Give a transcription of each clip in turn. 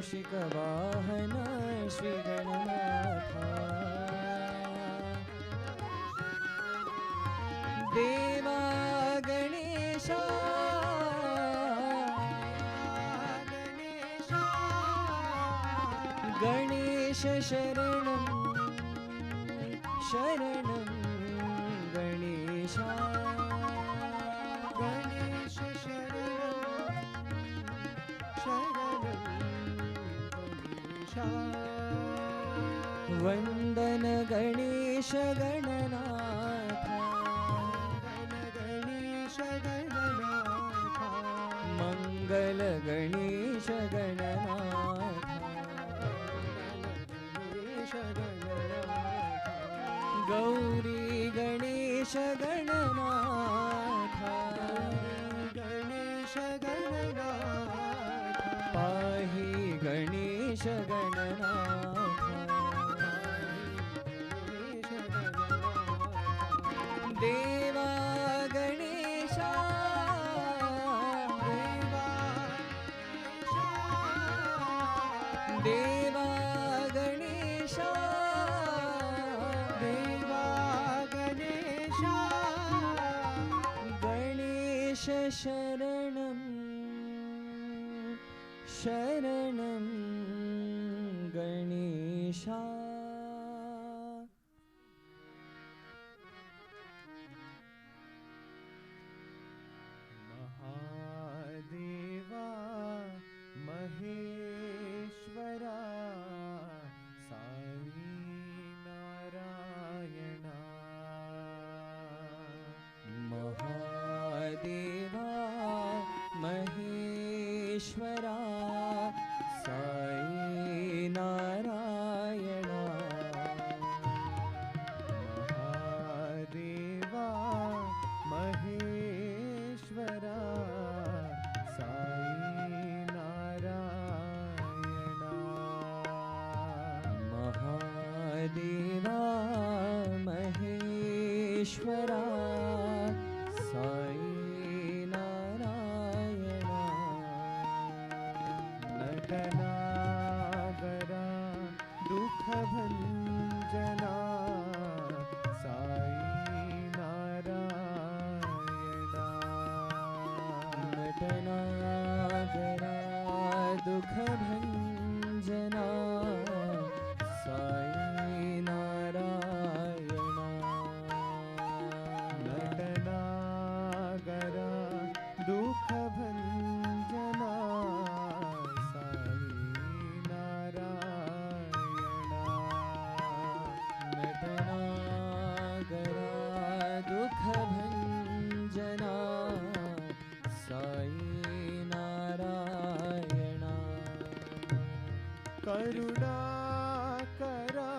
मूषिक वाहन श्री गणनाथा देवा गणेशा गणेश शरणं शरणं गणेशा गणेश शरणं शरणं गणेशा वंदन गणेश गणनाथा गणेश गणनाथा मंगल गणेश गणनाथा गौरी गणेश गणनाथा गणेश गणनाथा पाहि गणेश गणनाथा देवा गणेशा देवा गणेशा शरणं शरणं गणेशा महादेवा महेश्वरा साई नारायणा महादेवा महेश्वरा साई नारायणा महादेवा महेश्वरा साई नारायणा महादेवा महेश्वरा साई नारायणा नटनागरा दुःखभञ्जना साई नारायणा नटनागरा दुःखभञ्जना साई नारायणा नटनागरा दुःखभञ्जना साई नारायणा नटनागरा दुःखभञ्जना साई नारायणा करुणाकरा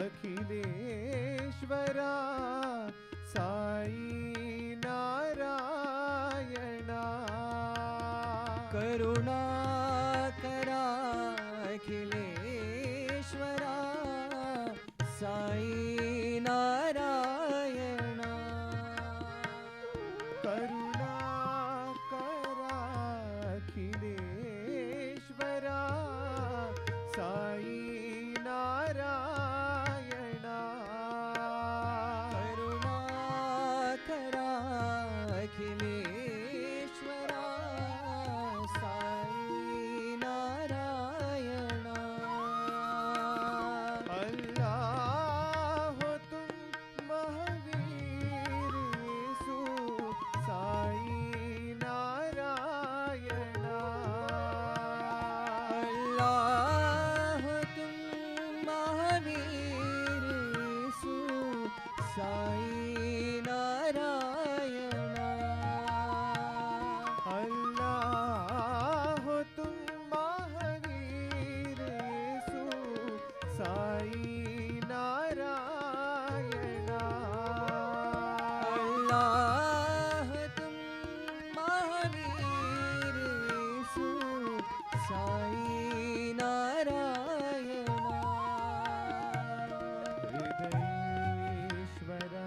अखिलेश्वरा साई नारायणा करुणाकरा अखिलेश्वरा साई नारायणा करुणाकरा अखिलेश्वरा साई नारायणा करुणाकरा अखिलेश्वरा साई नारायणा अल्लाह तुम महावीर यीशु साई नारायणा अल्लाह तुम महावीर यीशु साई नारायणा अल्लाह तुम महावीर यीशु साई नारायणा अल्लाह तुम महावीर यीशु साई नारायणा हृदयेश्वरा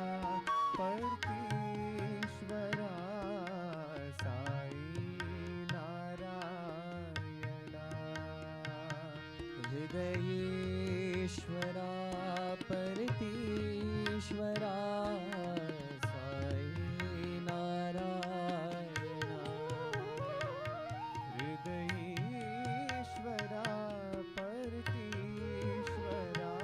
परमेश्वरा साई नारायणा हृदयेश्वरा परतीश्वरा साई नारायणा हृदयेश्वरा परतीश्वरा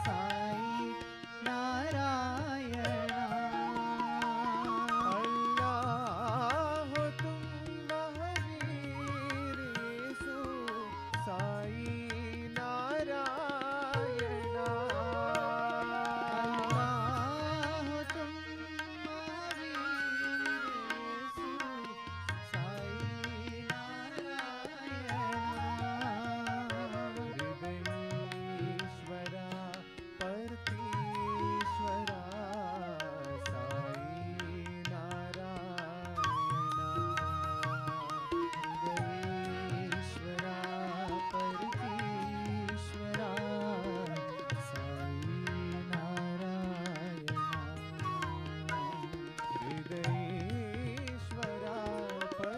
साई नारायणा हृदयेश्वरा परतीश्वरा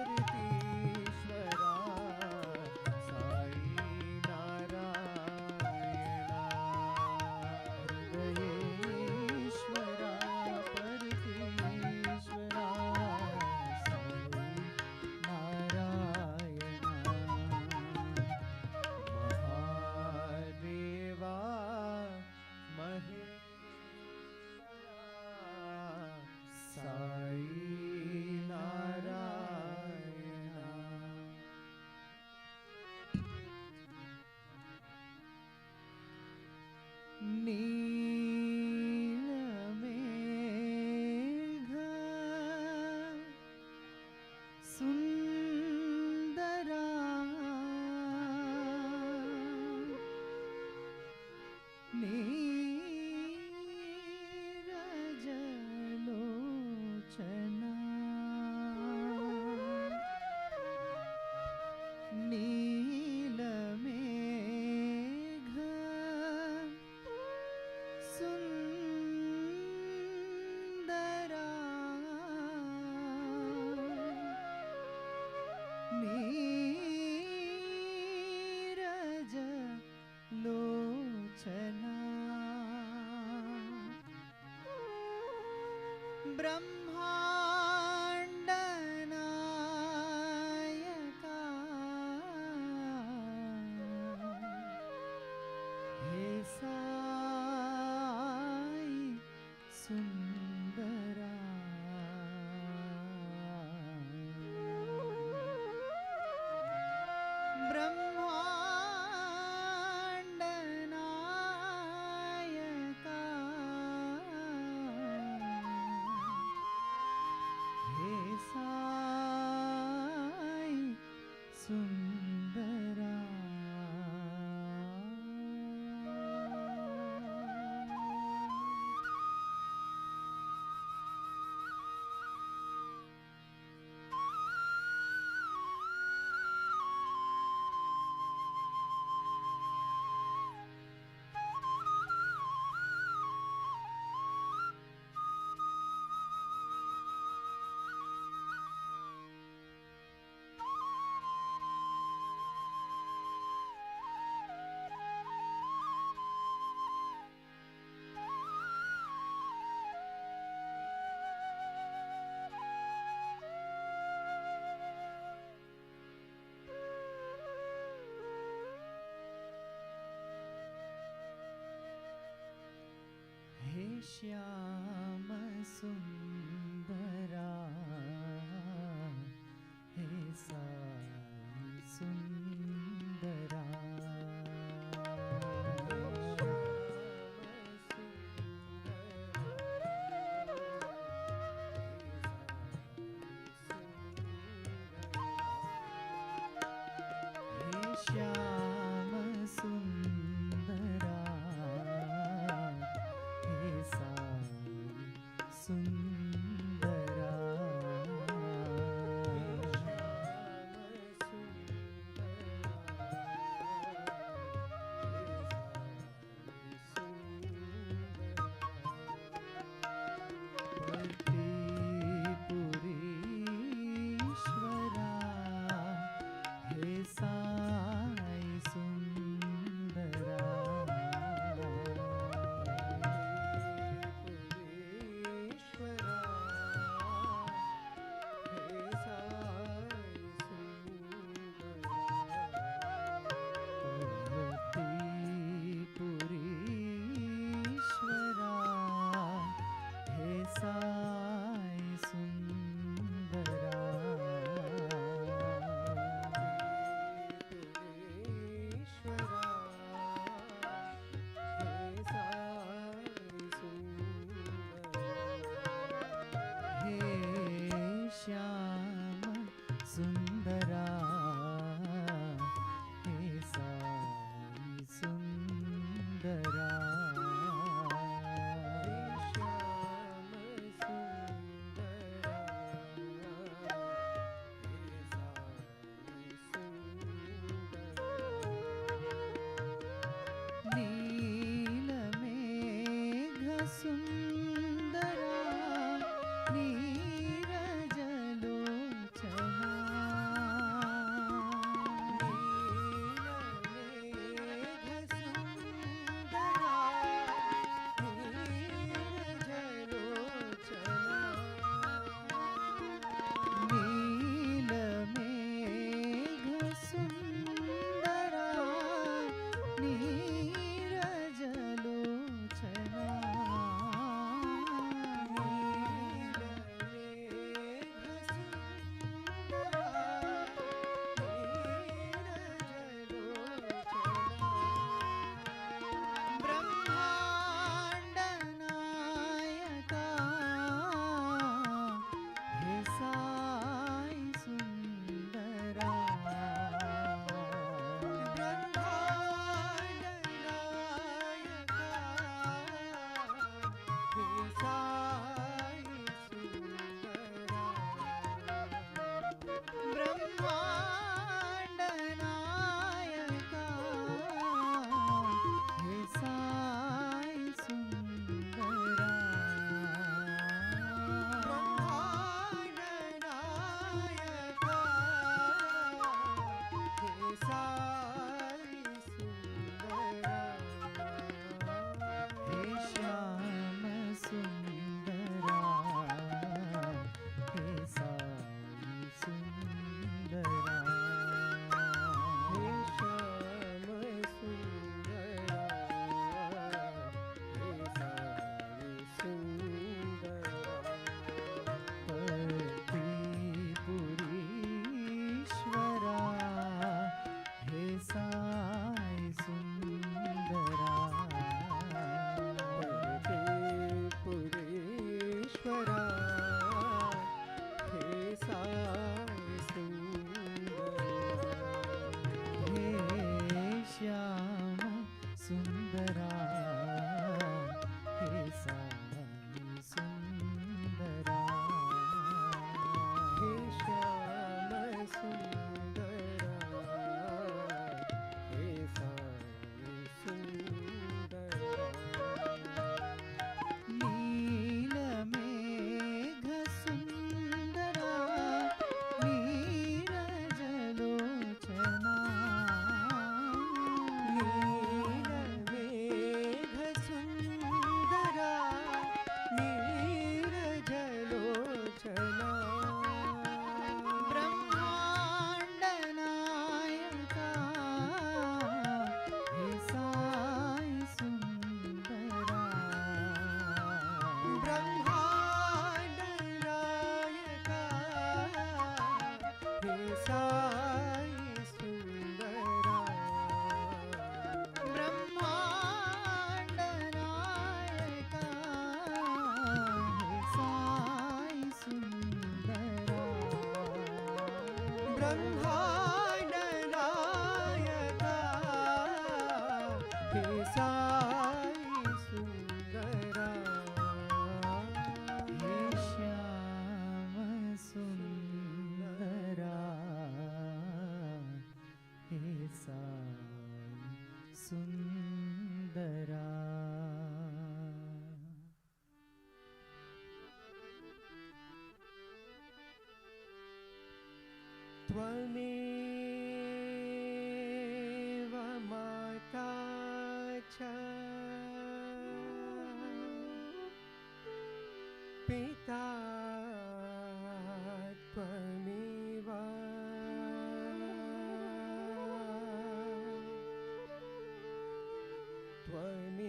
ब्रह्माण्डनायका हे साई सुंदरा ब्रह्माण्डनायका हे साई सुंदरा श्याम सुंदरा हे साई सुंदरा हे श्याम सुंदरा हे साई सुंदरा पुरीश्वरा हे साई ब्रह्मांड नायका हे साई सुंदरा हे श्याम सुंदरा हे साई सुंदरा त्वमेव माता च पिता त्वमेव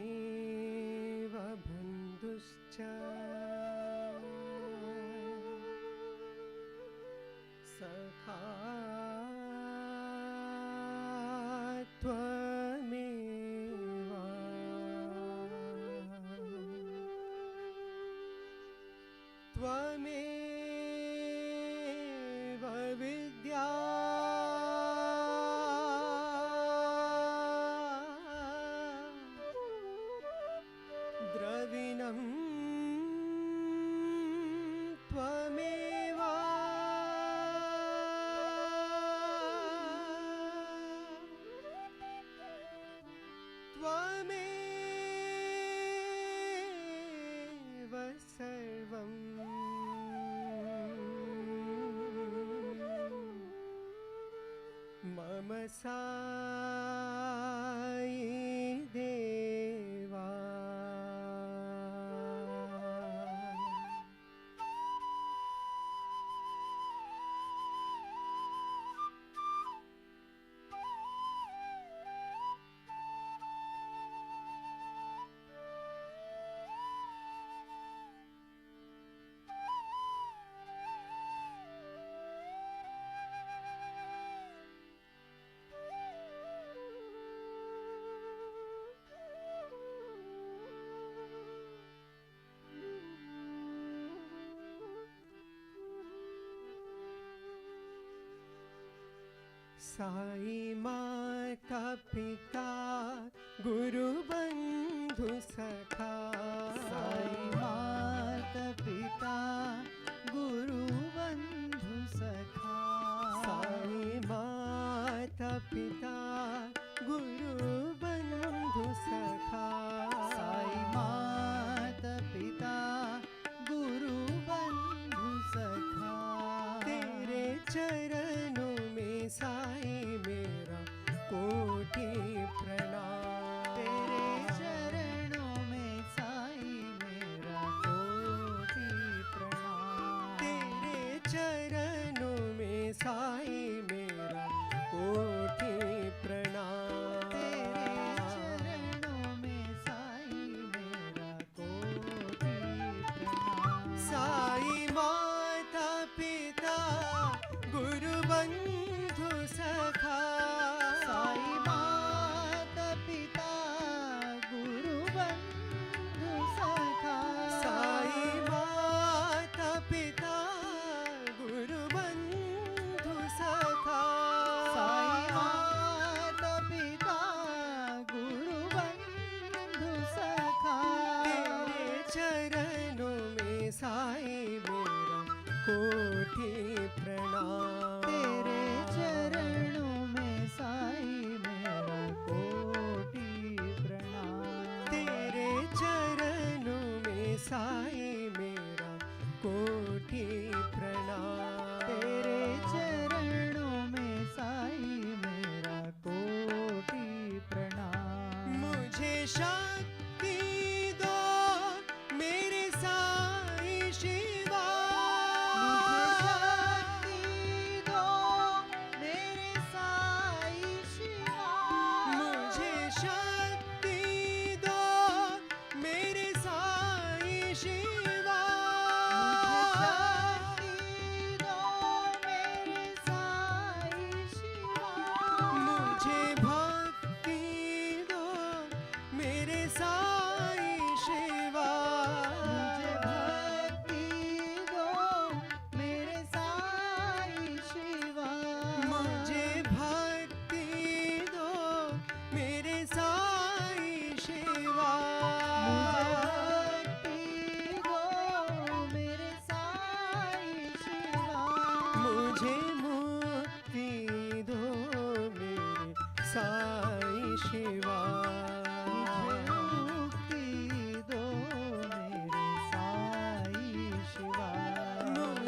त्वमेव बन्धुश्च सखा त्वमेव त्वमेव विद्या द्रविणं त्वमेव त्वमेव सर्वं मम साई देवा साई माता पिता गुरु बंधु सखा साई माता पिता गुरु बंधु सखा साई माता पिता गुरु बंधु सखा साई माता पिता गुरु बंधु सखा तेरे चरणों में साई मेरा कोटि प्रणाम तेरे चरणों में साई मेरा कोटि प्रणाम तेरे चरणों में साई मेरा कोटि प्रणाम तेरे चरणों में साई मेरा कोटि प्रणाम साई माता पिता गुरु बंधु सखा साई माता पिता गुरु बंधु सखा साई माता पिता गुरु बंधु सखा साई माता पिता गुरु बंधु सखा तेरे चरणों में साई मेरा कोटि प्रणाम तेरे चरणों में साई मेरा कोटि प्रणाम तेरे चरणों में साई मेरा कोटि प्रणाम तेरे चरणों में साई मेरा कोटि प्रणाम मुझे शक्ति दो मेरे साई शिवा मुझे शक्ति दो मेरे साई शिवा मुझे शक्ति दो मेरे साई शिवा मुझे शक्ति दो मेरे साई शिवा मुझे भक्ति दो मेरे साई शिवा मुझे भक्ति दो मेरे साई शिवा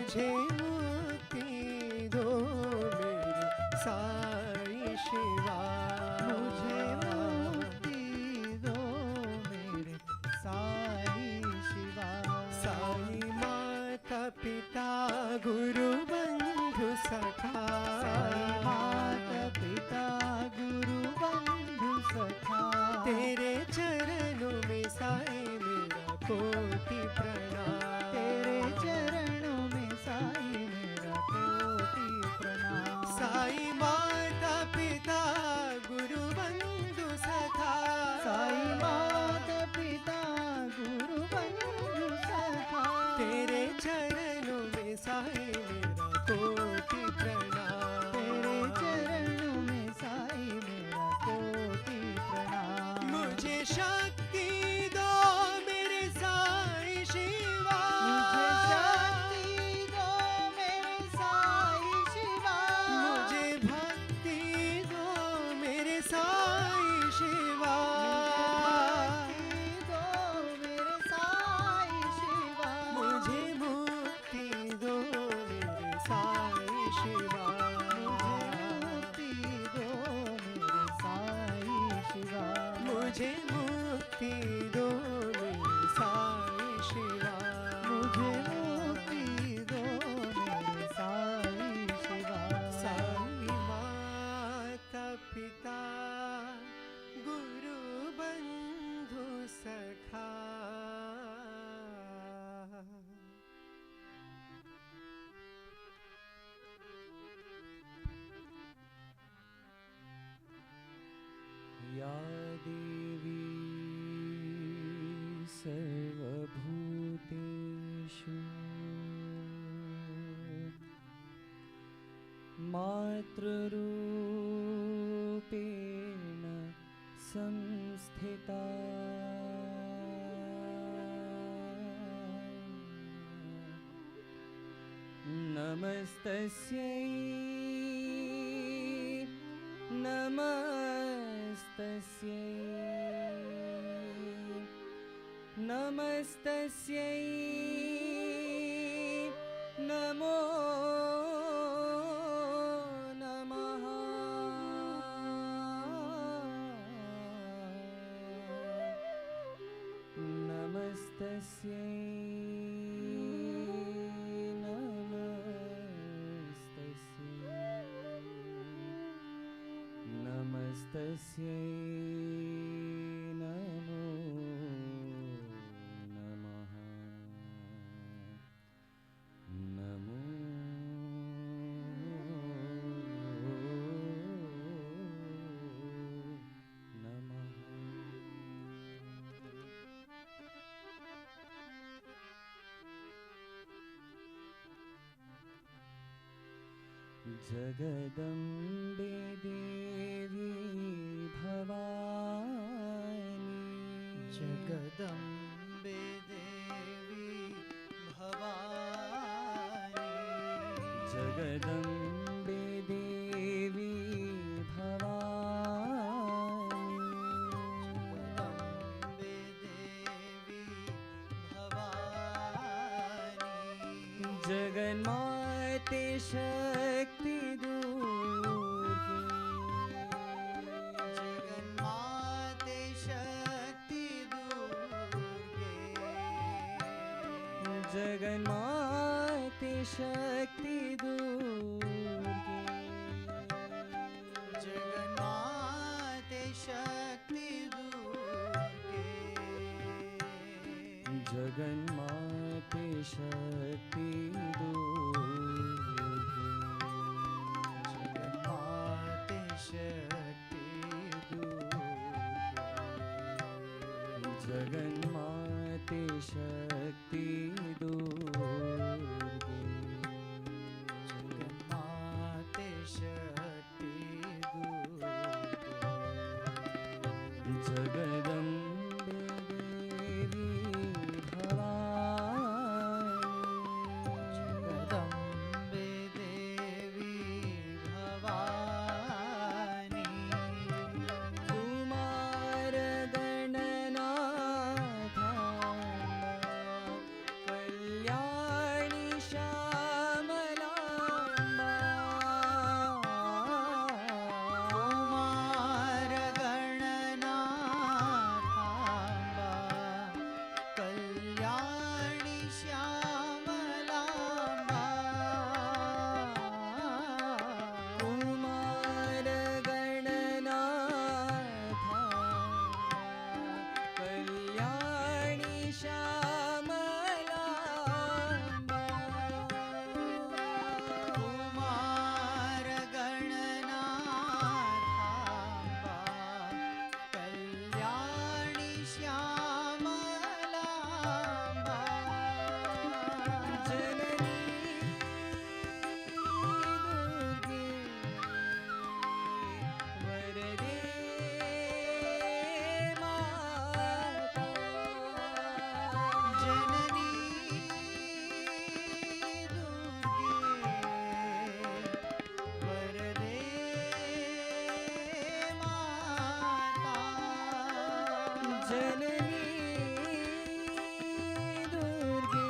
मुझे मुक्ति दो मेरे साई शिवा। मुझे मुक्ति दो मेरे साई शिवा। साई माता पिता गुरु बंधु सखा। साई माता पिता गुरु बंधु सखा। तेरे चरणों में साई मेरा कोटि प्रणाम। तेरे चरणों में साई मेरा कोटि प्रणाम। साई माता पिता गुरु बंधु सखा। साई माता पिता गुरु बंधु सखा। तेरे चरणों में साई मेरा कोटि प्रणाम। तेरे चरणों में साई मेरा कोटि प्रणाम। मुझे शक्ति दो मेरे साई शिवा। मुझे शक्ति दो मेरे साई शिवा। मुझे भक्ति दो मेरे साई शिवा। भक्ति दो मेरे साई शिवा। मुझे मुक्ति दो मेरे साई शिवा। मुझे मुक्ति दो मेरे साई शिवा। मुझे मुक्ति दो मेरे साई शिवा। मुझे मुक्ति दो मेरे साई शिवा। साई माता पिता गुरु बंधु सखा। या देवी सर्वभूतेषु मातृरूपेण संस्थिता। नमस्तस्यै नमस्तस्यै नमस्तस्यै नमो नमः। नमस्तस्यै नमस्तस्यै नमो नमः। नमो नमः। जगदम्बे देवी भवानी। जगदम्बे देवी भवानी। जगदम्बे देवी भवानी। जगदम्बे देवी भवानी। जगन्माते शक्ति दुर्गे। जगन्माते शक्ति दुर्गे। जगन्माते शक्ति दुर्गे। जगन्माते शक्ति दुर्गे। जगन्माते शक्ति दुर्गे। जगन्माते शक्ति दुर्गे। जगन्माते शक्ति दुर्गे। जगन्माते शक्ति दुर्गे। जगदम्बे देवी भवानी। जगदम्बे देवी भवानी। कुमार गणनाथ कल्याण जननी दुर्गे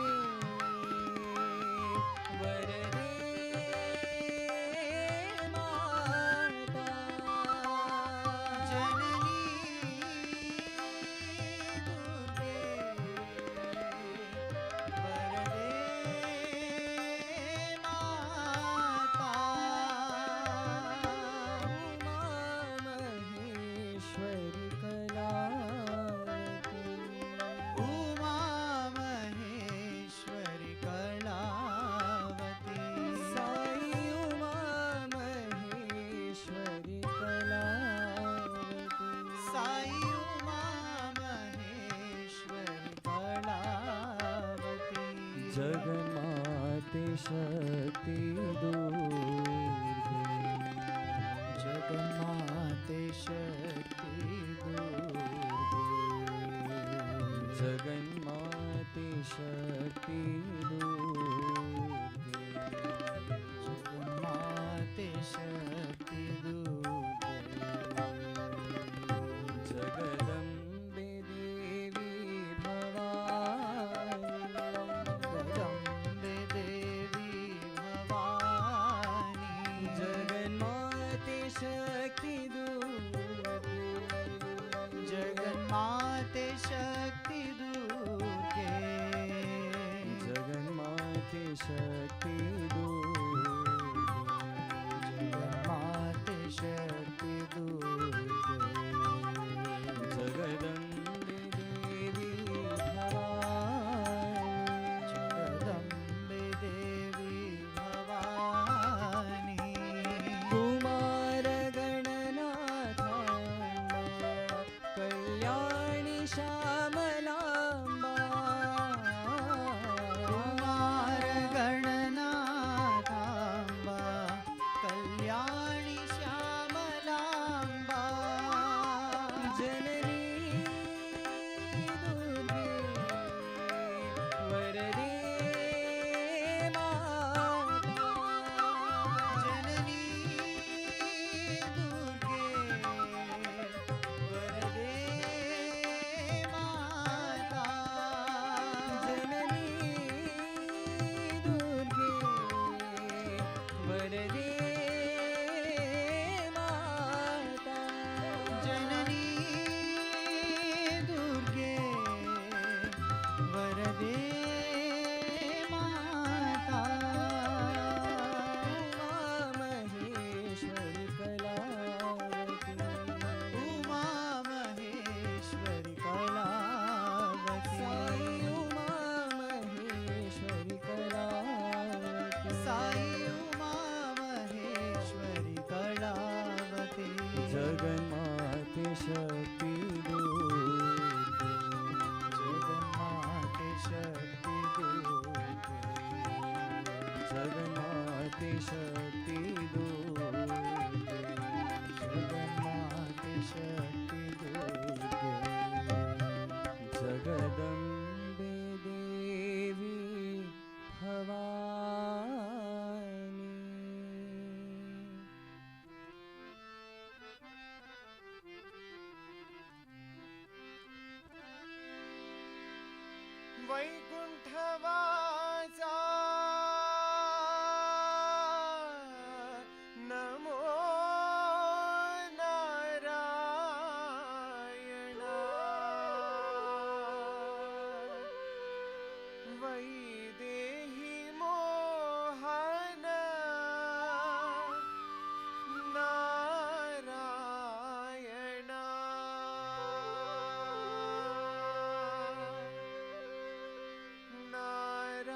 वरदे माता जननी दुर्गे वरदे माता उमा महेश्वरी कलावती उमा महेश्वरी कलावती साई उमा महेश्वरी कलावती जगन्माते शक्ति दुर्गे जगन्माते शक्ति दुर्गे जगन्माते शक्ति दुर्गे जगन्माते शक्ति दुर्गे जगदम्बे देवी भवानी जगदम्बे देवी भवानी जगन्माते शक्ति दुर्गे जगन्माते शक्ति दुर्गे जगन्माते शक्ति दुर्गे जगन्माते शक्ति दुर्गे जगदम्बे देवी भवानी जगदम्बे देवी भवानी कुमार गणनाथाम्बा कल्याणी श्यामलाम्बा कुमार गणनाथाम्बा कल्याणी श्यामलाम्बा जननी दुर्गे वरदे माता जननी दुर्गे वरदे माता जननी दुर्गे वरदे माता जननी दुर्गे वरदे माता उमा महेश्वरी कलावती उमा महेश्वरी कलावती साई उमा महेश्वरी कलावती साई उमा महेश्वरी कलावती जगन्माते शक्ति दुर्गे जगन्माते शक्ति दुर्गे जगन्माते शक्ति दुर्गे जगन्माते शक्ति दुर्गे जगदम्बे देवी भवानी वैकुंठवासा नमो नारायण वैदेही मोहन नारायण नारायण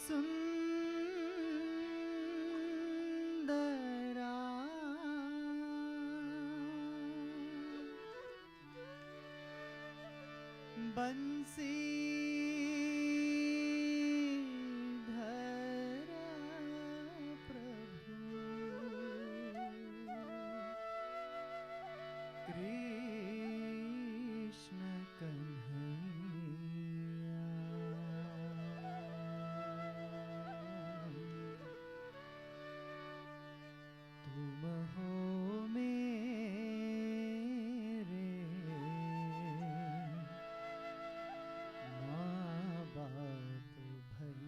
सुंदरा बंसी कृष्ण कन्हैया तुम हो मेरे माँ बाप भैया।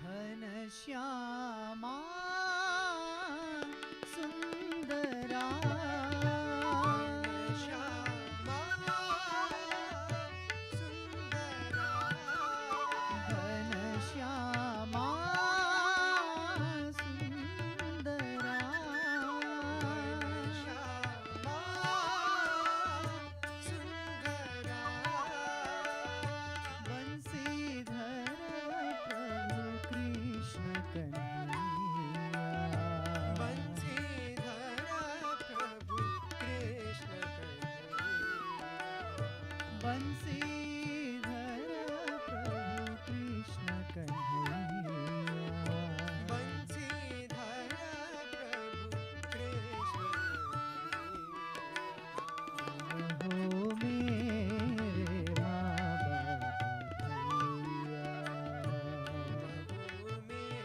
घनश्यामा सुंदरा घनश्यामा सुंदरा बंसीधर प्रभु कृष्ण कन्हैया। बंसीधर प्रभु कृष्ण कन्हैया। तुम हो मेरे माँ बाप भैया।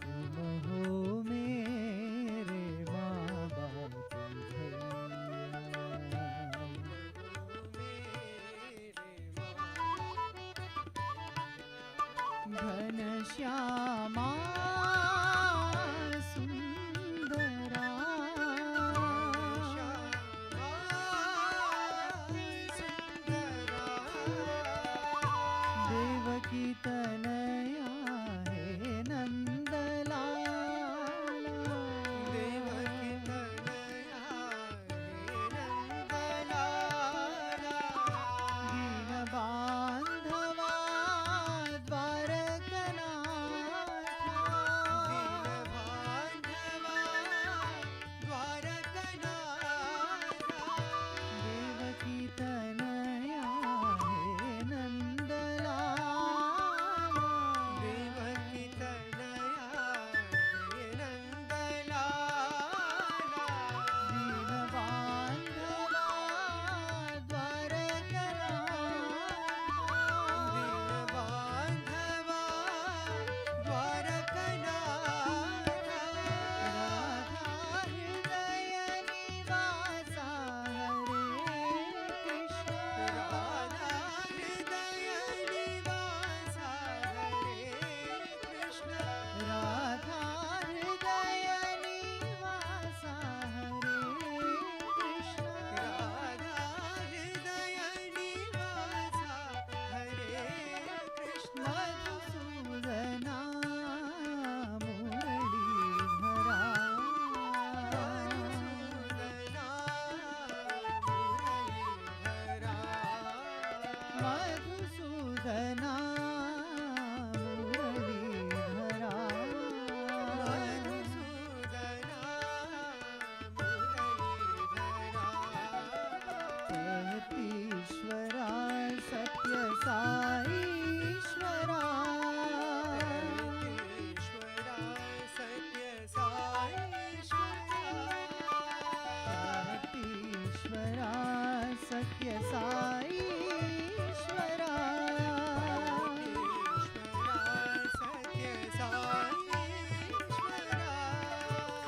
तुम हो मेरे माँ बाप भैया। घनश्यामा सुंदरा देवकी तनया है नंदलाला। दीन बांधवा देवकी तनया है दीन बांधवा राधा हृदय निवासा हरे कृष्ण। राधा हृदय निवासा हरे कृष्ण। मधुसूदना मुरलीधरा मधुसूदना मुरलीधरा ईश्वरा सत्य साईश्वरा ईश्वरा सत्य साईश्वरा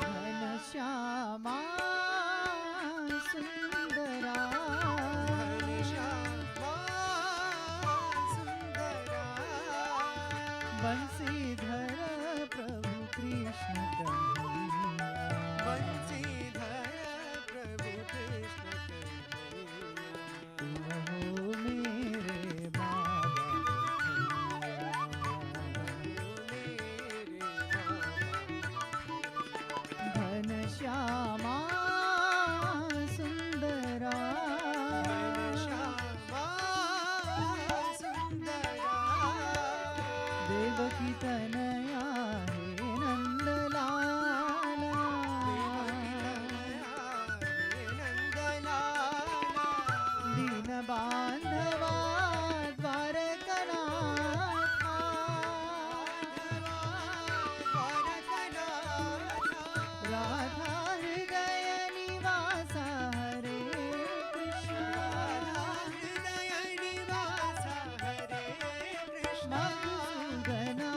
घनश्यामा बंसीधर प्रभु कृष्ण कन्हैया बंसीधर प्रभु कृष्ण कन्हैया तुम हो मेरे बाबा घन श्यामा सुंदरा देवकी तनया हे नंदलाला दीन बांधवा द्वारकनाथा राधा हृदय निवास हरे कृष्ण मधुसूदना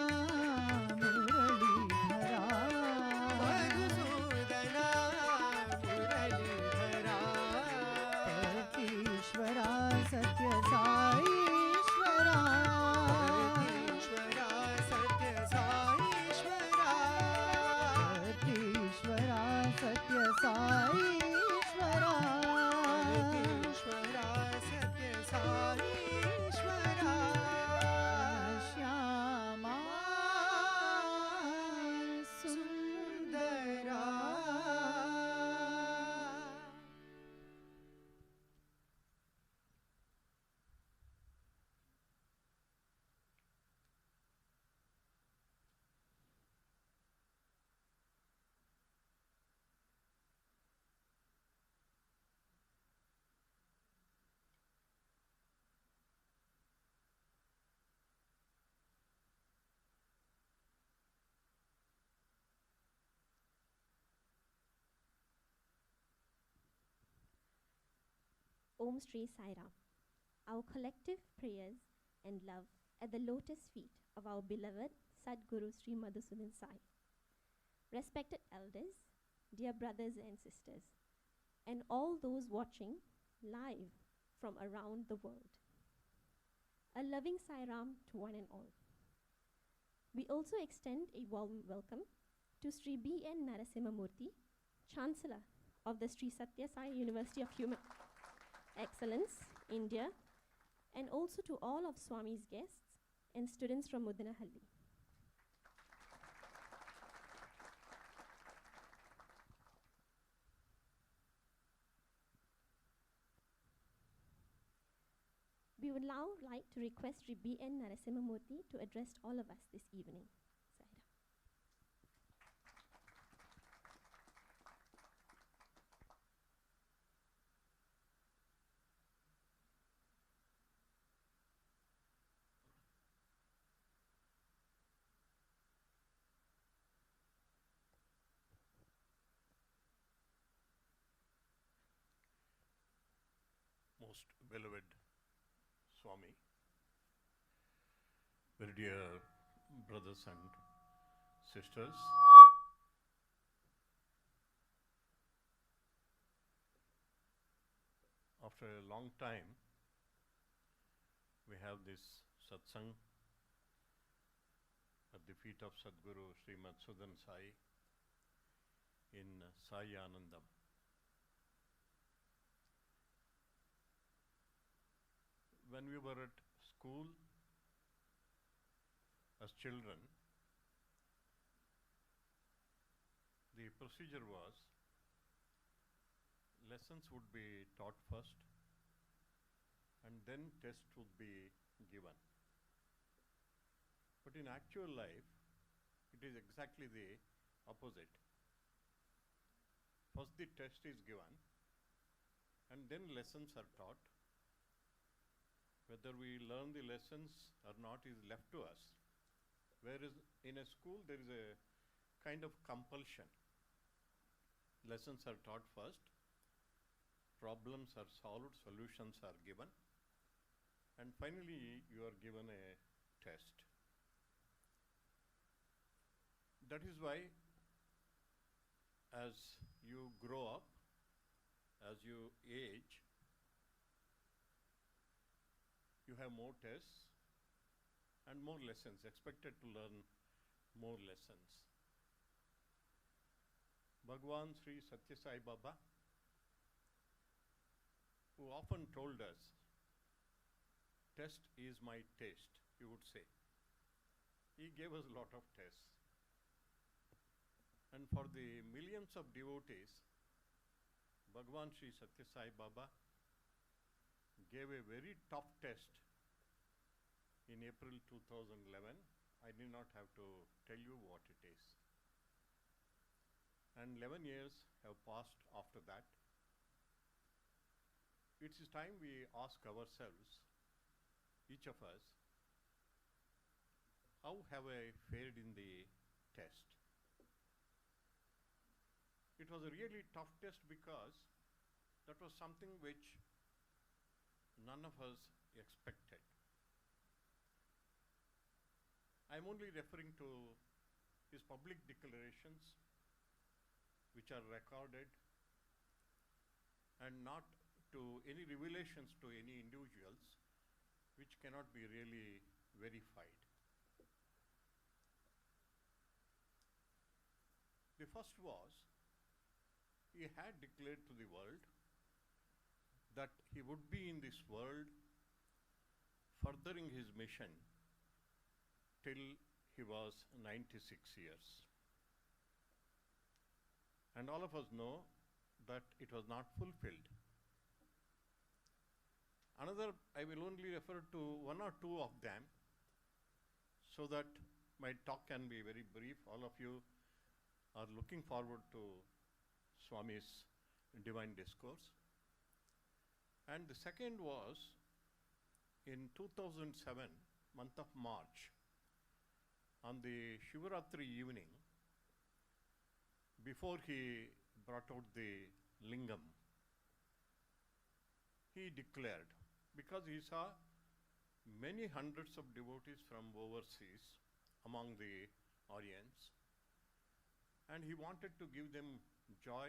ईश्वरा सत्य साईश्वरा ईश्वरा सत्य साईश्वरा श्यामा सुंदरा Om Shri Sai Ram. Our collective prayers and love at the lotus feet of our beloved Sadguru Sri Madhusudan Sai. Respected elders, dear brothers and sisters, and all those watching live from around the world. A loving Sai Ram to one and all. We also extend a warm welcome to Sri B.N. Narasimhamurthy, Chancellor of the Sri Sathya Sai University of Human Excellence, India, and also to all of Swami's guests and students from Mudanahalli. We would now like to request Sri B.N. Narasimhamurthy to address all of us this evening. Sai Ram. Most beloved Swami, very dear brothers and sisters, after a long time we have this Satsang at the feet of Sadguru Sri Madhusudan Sai in Sai Anandam. When we were at school as children, the procedure was lessons would be taught first and then test would be given. But in actual life, it is exactly the opposite. First the test is given and then lessons are taught. Whether we learn the lessons or not is left to us. Whereas in a school there is a kind of compulsion. Lessons are taught first, problems are solved, solutions are given, and finally you are given a test. That is why as you grow up, as you age, you have more tests, and more lessons, expected to learn more lessons. Bhagwan Sri Sathya Sai Baba, who often told us, test is my taste, he would say. He gave us a lot of tests. And for the millions of devotees, Bhagwan Sri Sathya Sai Baba gave a very tough test in April 2011. I did not have to tell you what it is. And 11 years have passed after that. It is time we ask ourselves, each of us, how have I fared in the test? It was a really tough test because that was something which none of us expected. I'm only referring to his public declarations, which are recorded, and not to any revelations to any individuals, which cannot be really verified. The first was, he had declared to the world that he would be in this world furthering his mission till he was 96 years. And all of us know that it was not fulfilled. Another, I will only refer to one or two of them so that my talk can be very brief. All of you are looking forward to Swami's divine discourse. And the second was in 2007, month of March, on the Shivaratri evening, before he brought out the lingam, he declared, because he saw many hundreds of devotees from overseas among the audience, and he wanted to give them joy,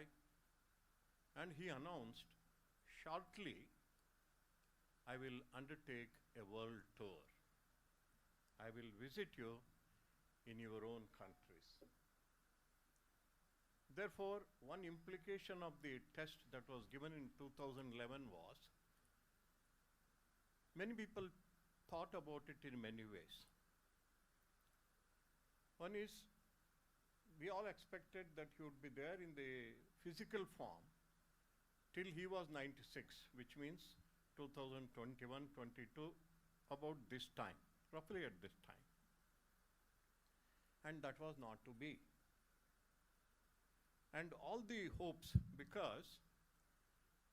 and he announced, shortly, I will undertake a world tour. I will visit you in your own countries. Therefore, one implication of the test that was given in 2011 was, many people thought about it in many ways. One is, we all expected that he would be there in the physical form till he was 96, which means 2021-22, about this time, roughly at this time. And that was not to be. And all the hopes, because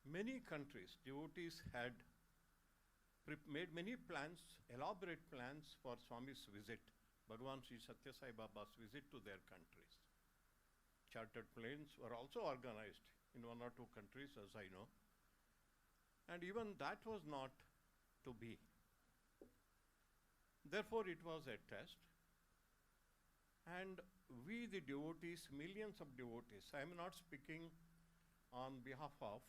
many countries, devotees had made many plans, elaborate plans for Swami's visit, Bhagwan Sri Sathya Sai Baba's visit to their countries. Chartered planes were also organized in one or two countries, as I know. And even that was not to be. Therefore, it was a test. And we, the devotees, millions of devotees, I am not speaking on behalf of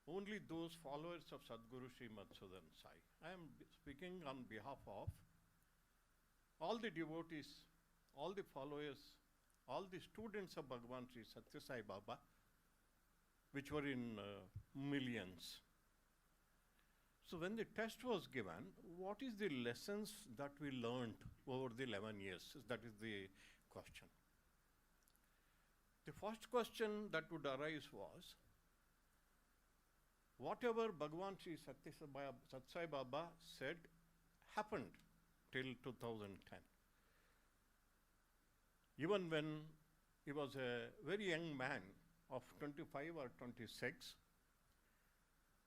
only those followers of Sadguru Sri Madhusudan Sai. I am speaking on behalf of all the devotees, all the followers, all the students of Bhagwan Sri Sathya Sai Baba, which were in millions. So when the test was given, what is the lessons that we learned over the 11 years? That is the question. The first question that would arise was, whatever Bhagwan Sri Sathya Sai Baba said happened till 2010. Even when he was a very young man of 25 or 26,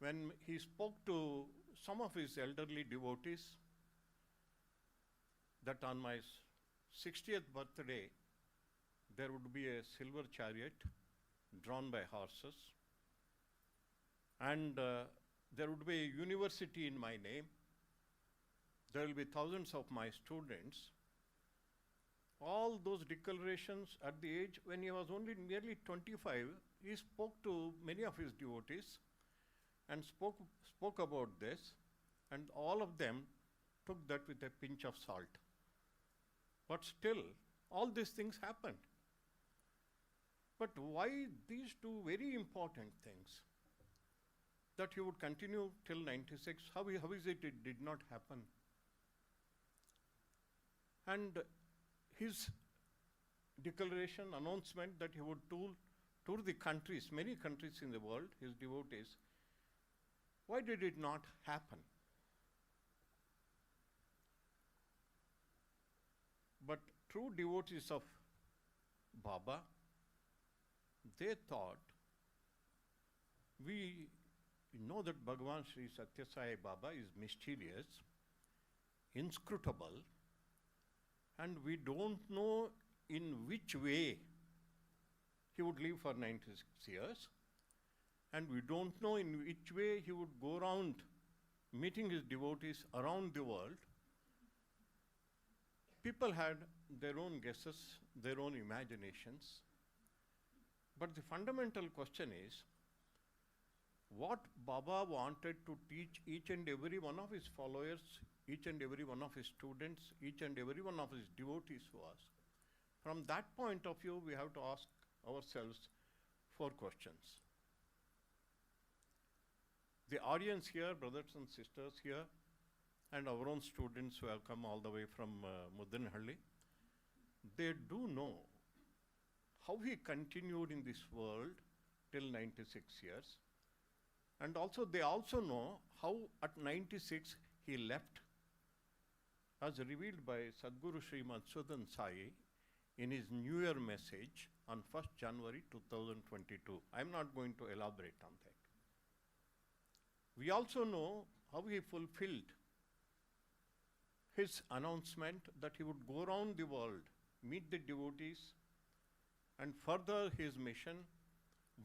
when he spoke to some of his elderly devotees that on my 60th birthday, there would be a silver chariot drawn by horses, and there would be a university in my name. There will be thousands of my students. All those declarations at the age when he was only merely 25, he spoke to many of his devotees and spoke about this, and all of them took that with a pinch of salt. But still, all these things happened. But why these two very important things that he would continue till 96? How is it did not happen? And his declaration, announcement that he would tour the countries, many countries in the world, his devotees, why did it not happen? But true devotees of Baba, they thought, we know that Bhagavan Sri Satya Sai Baba is mysterious, inscrutable, and we don't know in which way he would live for 96 years, and we don't know in which way he would go around meeting his devotees around the world. People had their own guesses, their own imaginations. But the fundamental question is, what Baba wanted to teach each and every one of his followers, each and every one of his students, each and every one of his devotees was. From that point of view, we have to ask ourselves 4 questions. The audience here, brothers and sisters here, and our own students who have come all the way from Mudanhalli, they do know how he continued in this world till 96 years. And also they also know how at 96 he left, as revealed by Sadguru Sri Madhusudan Sai in his New Year message on 1st January 2022. I am not going to elaborate on that. We also know how he fulfilled his announcement that he would go around the world, meet the devotees, and further his mission.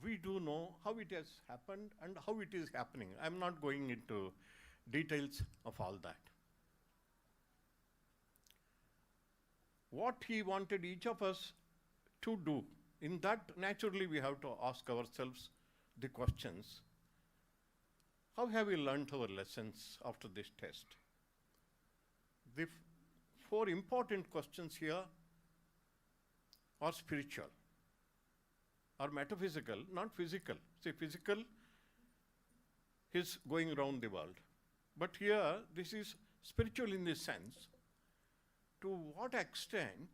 We do know how it has happened and how it is happening. I am not going into details of all that. What he wanted each of us to do, in that naturally we have to ask ourselves the questions. How have we learned our lessons after this test? The 4 important questions here are spiritual, are metaphysical, not physical. See, physical is going around the world. But here, this is spiritual in this sense. To what extent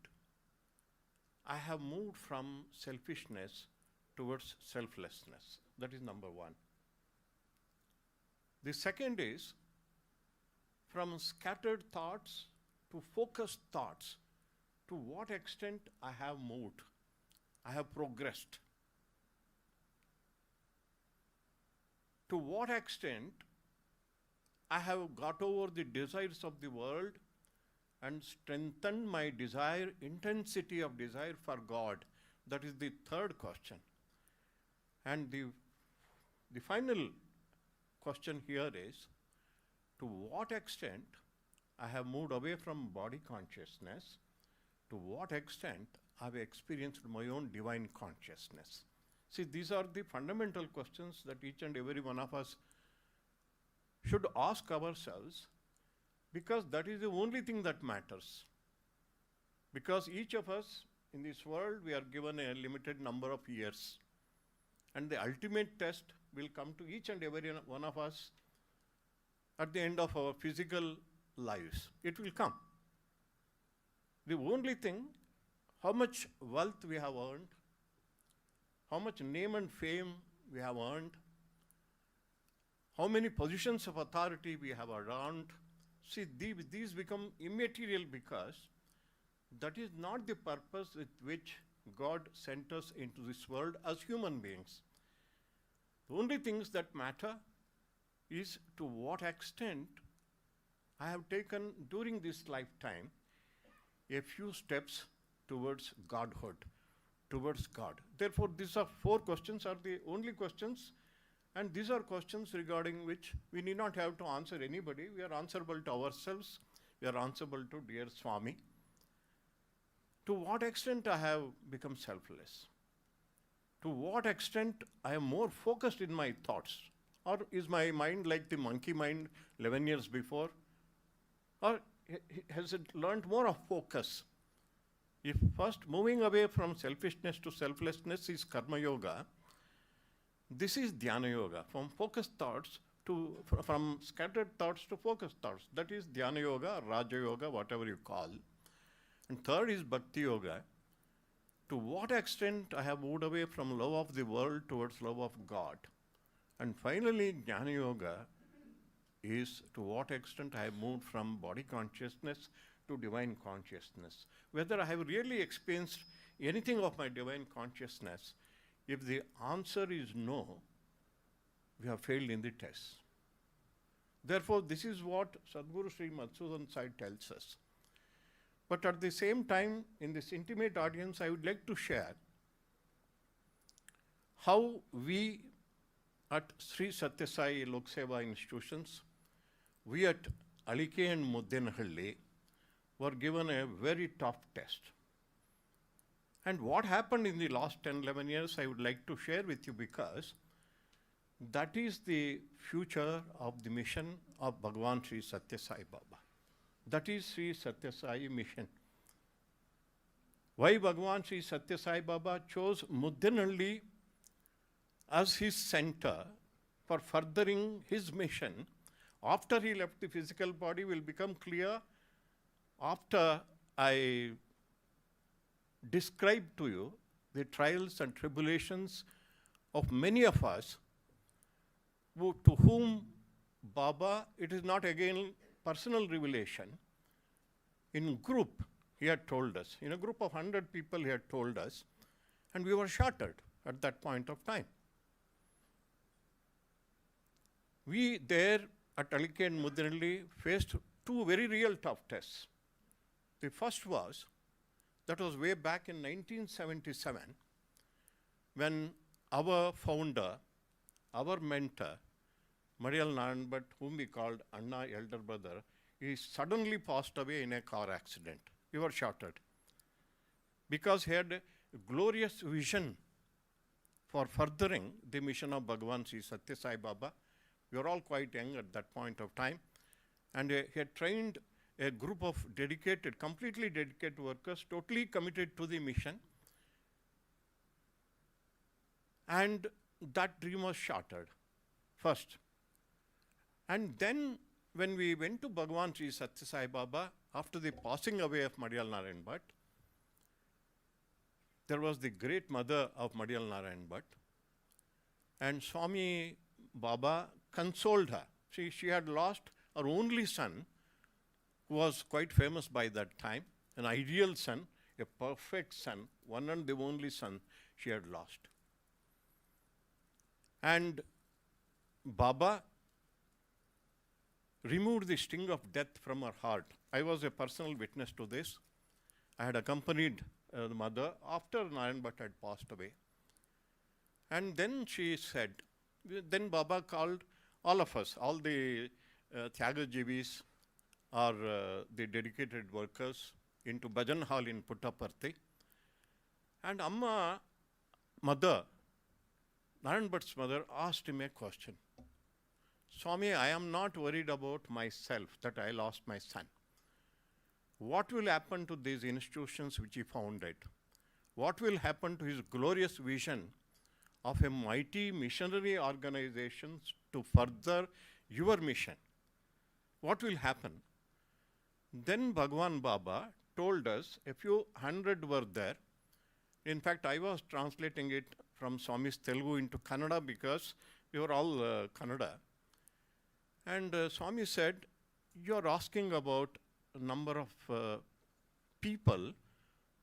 I have moved from selfishness towards selflessness? That is number 1. The second is, from scattered thoughts to focused thoughts, to what extent I have moved, I have progressed. To what extent I have got over the desires of the world and strengthened my desire, intensity of desire for God. That is the third question. And the final question here is, to what extent I have moved away from body consciousness, to what extent I have experienced my own divine consciousness. See, these are the fundamental questions that each and every one of us should ask ourselves, because that is the only thing that matters. Because each of us in this world, we are given a limited number of years. And the ultimate test will come to each and every one of us at the end of our physical lives. It will come. The only thing, how much wealth we have earned, how much name and fame we have earned, how many positions of authority we have earned. See, these become immaterial, because that is not the purpose with which God sent us into this world as human beings. The only things that matter is to what extent I have taken during this lifetime a few steps towards Godhood, towards God. Therefore, these are 4 questions are the only questions, and these are questions regarding which we need not have to answer anybody. We are answerable to ourselves. We are answerable to dear Swami. To what extent I have become selfless? To what extent I am more focused in my thoughts? Or is my mind like the monkey mind 11 years before? Or has learned more of focus. If first moving away from selfishness to selflessness is karma yoga, this is dhyana yoga, from focused thoughts to, from scattered thoughts to focused thoughts. That is dhyana yoga, raja yoga, whatever you call. And third is bhakti yoga. To what extent I have moved away from love of the world towards love of God. And finally, jnana yoga is to what extent I have moved from body consciousness to divine consciousness. Whether I have really experienced anything of my divine consciousness, if the answer is no, we have failed in the test. Therefore, this is what Sadguru Sri Madhusudan Sai tells us. But at the same time, in this intimate audience, I would like to share how we at Sri Satya Sai Lok Seva institutions, we at Alike and Muddenahalli were given a very tough test. And what happened in the last 10, 11 years, I would like to share with you, because that is the future of the mission of Bhagavan Sri Satya Sai Baba. That is Sri Satya Sai mission. Why Bhagavan Sri Satya Sai Baba chose Muddenhalli as his center for furthering his mission after he left the physical body will become clear after I describe to you the trials and tribulations of many of us to whom Baba, it is not again personal revelation, in group he had told us, in a group of 100 people he had told us, and we were shattered at that point of time. We there at Alike and Muddenhalli faced two very real tough tests. The first was, that was way back in 1977, when our founder, our mentor, Madiyal Narayan Bhatt, whom we called Anna, elder brother, he suddenly passed away in a car accident. We were shattered. Because he had a glorious vision for furthering the mission of Bhagavan Sri Satya Sai Baba. We were all quite young at that point of time. And he had trained a group of dedicated, completely dedicated workers, totally committed to the mission. And that dream was shattered first. And then when we went to Bhagavan Sri Satya Sai Baba, after the passing away of Madiyal Narayan Bhatt, there was the great mother of Madiyal Narayan Bhatt, and Swami Baba consoled her. She had lost her only son, who was quite famous by that time, an ideal son, a perfect son, one and the only son she had lost. And Baba removed the sting of death from her heart. I was a personal witness to this. I had accompanied the mother after Narayan Bhatt had passed away. And then she said, then Baba called all of us, all the Tyagajivis or the dedicated workers into Bhajan Hall in Puttaparthi. And Amma, mother, Narayan Bhatt's mother, asked him a question. Swami, I am not worried about myself, that I lost my son. What will happen to these institutions which he founded? What will happen to his glorious vision of a mighty missionary organization to further your mission? What will happen? Then Bhagwan Baba told us, a few hundred were there. In fact, I was translating it from Swami's Telugu into Kannada because we were all Kannada. And Swami said, you are asking about a number of people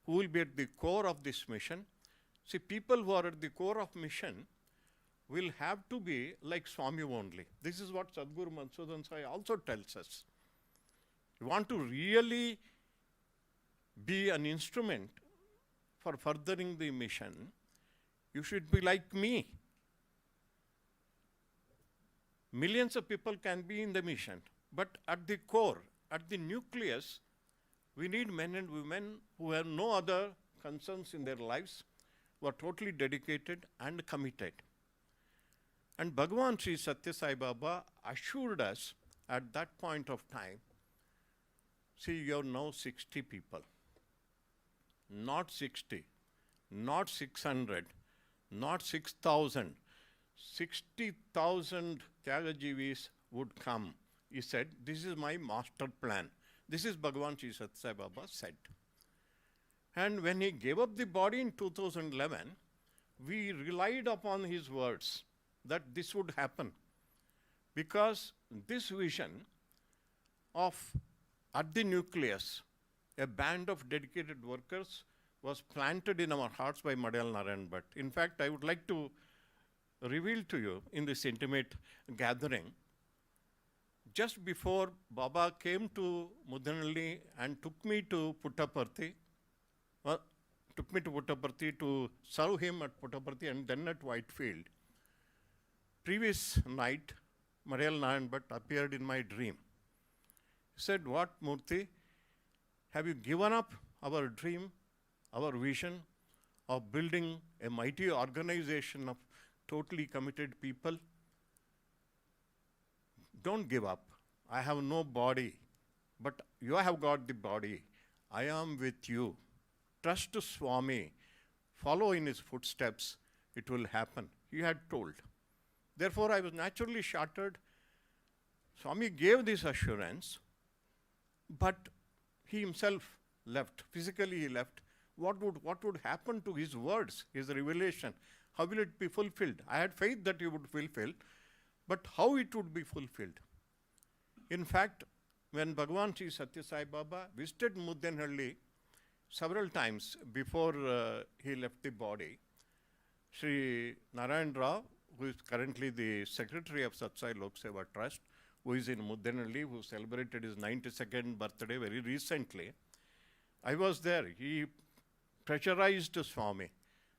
who will be at the core of this mission. See, people who are at the core of mission will have to be like Swami only. This is what Sadguru Madhusudan Sai also tells us. You want to really be an instrument for furthering the mission, you should be like me. Millions of people can be in the mission, but at the core, at the nucleus, we need men and women who have no other concerns in their lives, who are totally dedicated and committed. And Bhagavan Sri Satya Sai Baba assured us at that point of time, See, you have now 60 people. Not 60, not 600, not 6,000. 60,000 Tyagajivis would come. He said, this is my master plan. This is Bhagavan Sri Sathya Sai Baba said. And when he gave up the body in 2011, we relied upon his words that this would happen. Because this vision of, at the nucleus, a band of dedicated workers was planted in our hearts by Madhyal Narayan Bhatt. In fact, I would like to reveal to you in this intimate gathering, just before Baba came to Mudanalli and took me to Puttaparthi, to serve him at Puttaparthi and then at Whitefield. Previous night, Madhyal Narayan Bhatt appeared in my dream. He said, what, Murthy? Have you given up our dream, our vision of building a mighty organization of totally committed people? Don't give up. I have no body, but you have got the body. I am with you. Trust Swami. Follow in his footsteps. It will happen. He had told. Therefore, I was naturally shattered. Swami gave this assurance, but he himself left. Physically he left. What would happen to his words, his revelation? How will it be fulfilled? I had faith that he would fulfill, but how it would be fulfilled? In fact, when Bhagavan Sri Sathya Sai Baba visited Mudanhalli several times before he left the body, Sri Narayan Rao, who is currently the secretary of Satsai Lok Seva Trust, who is in Mudanhalli, who celebrated his 92nd birthday very recently, I was there. He pressurized Swami.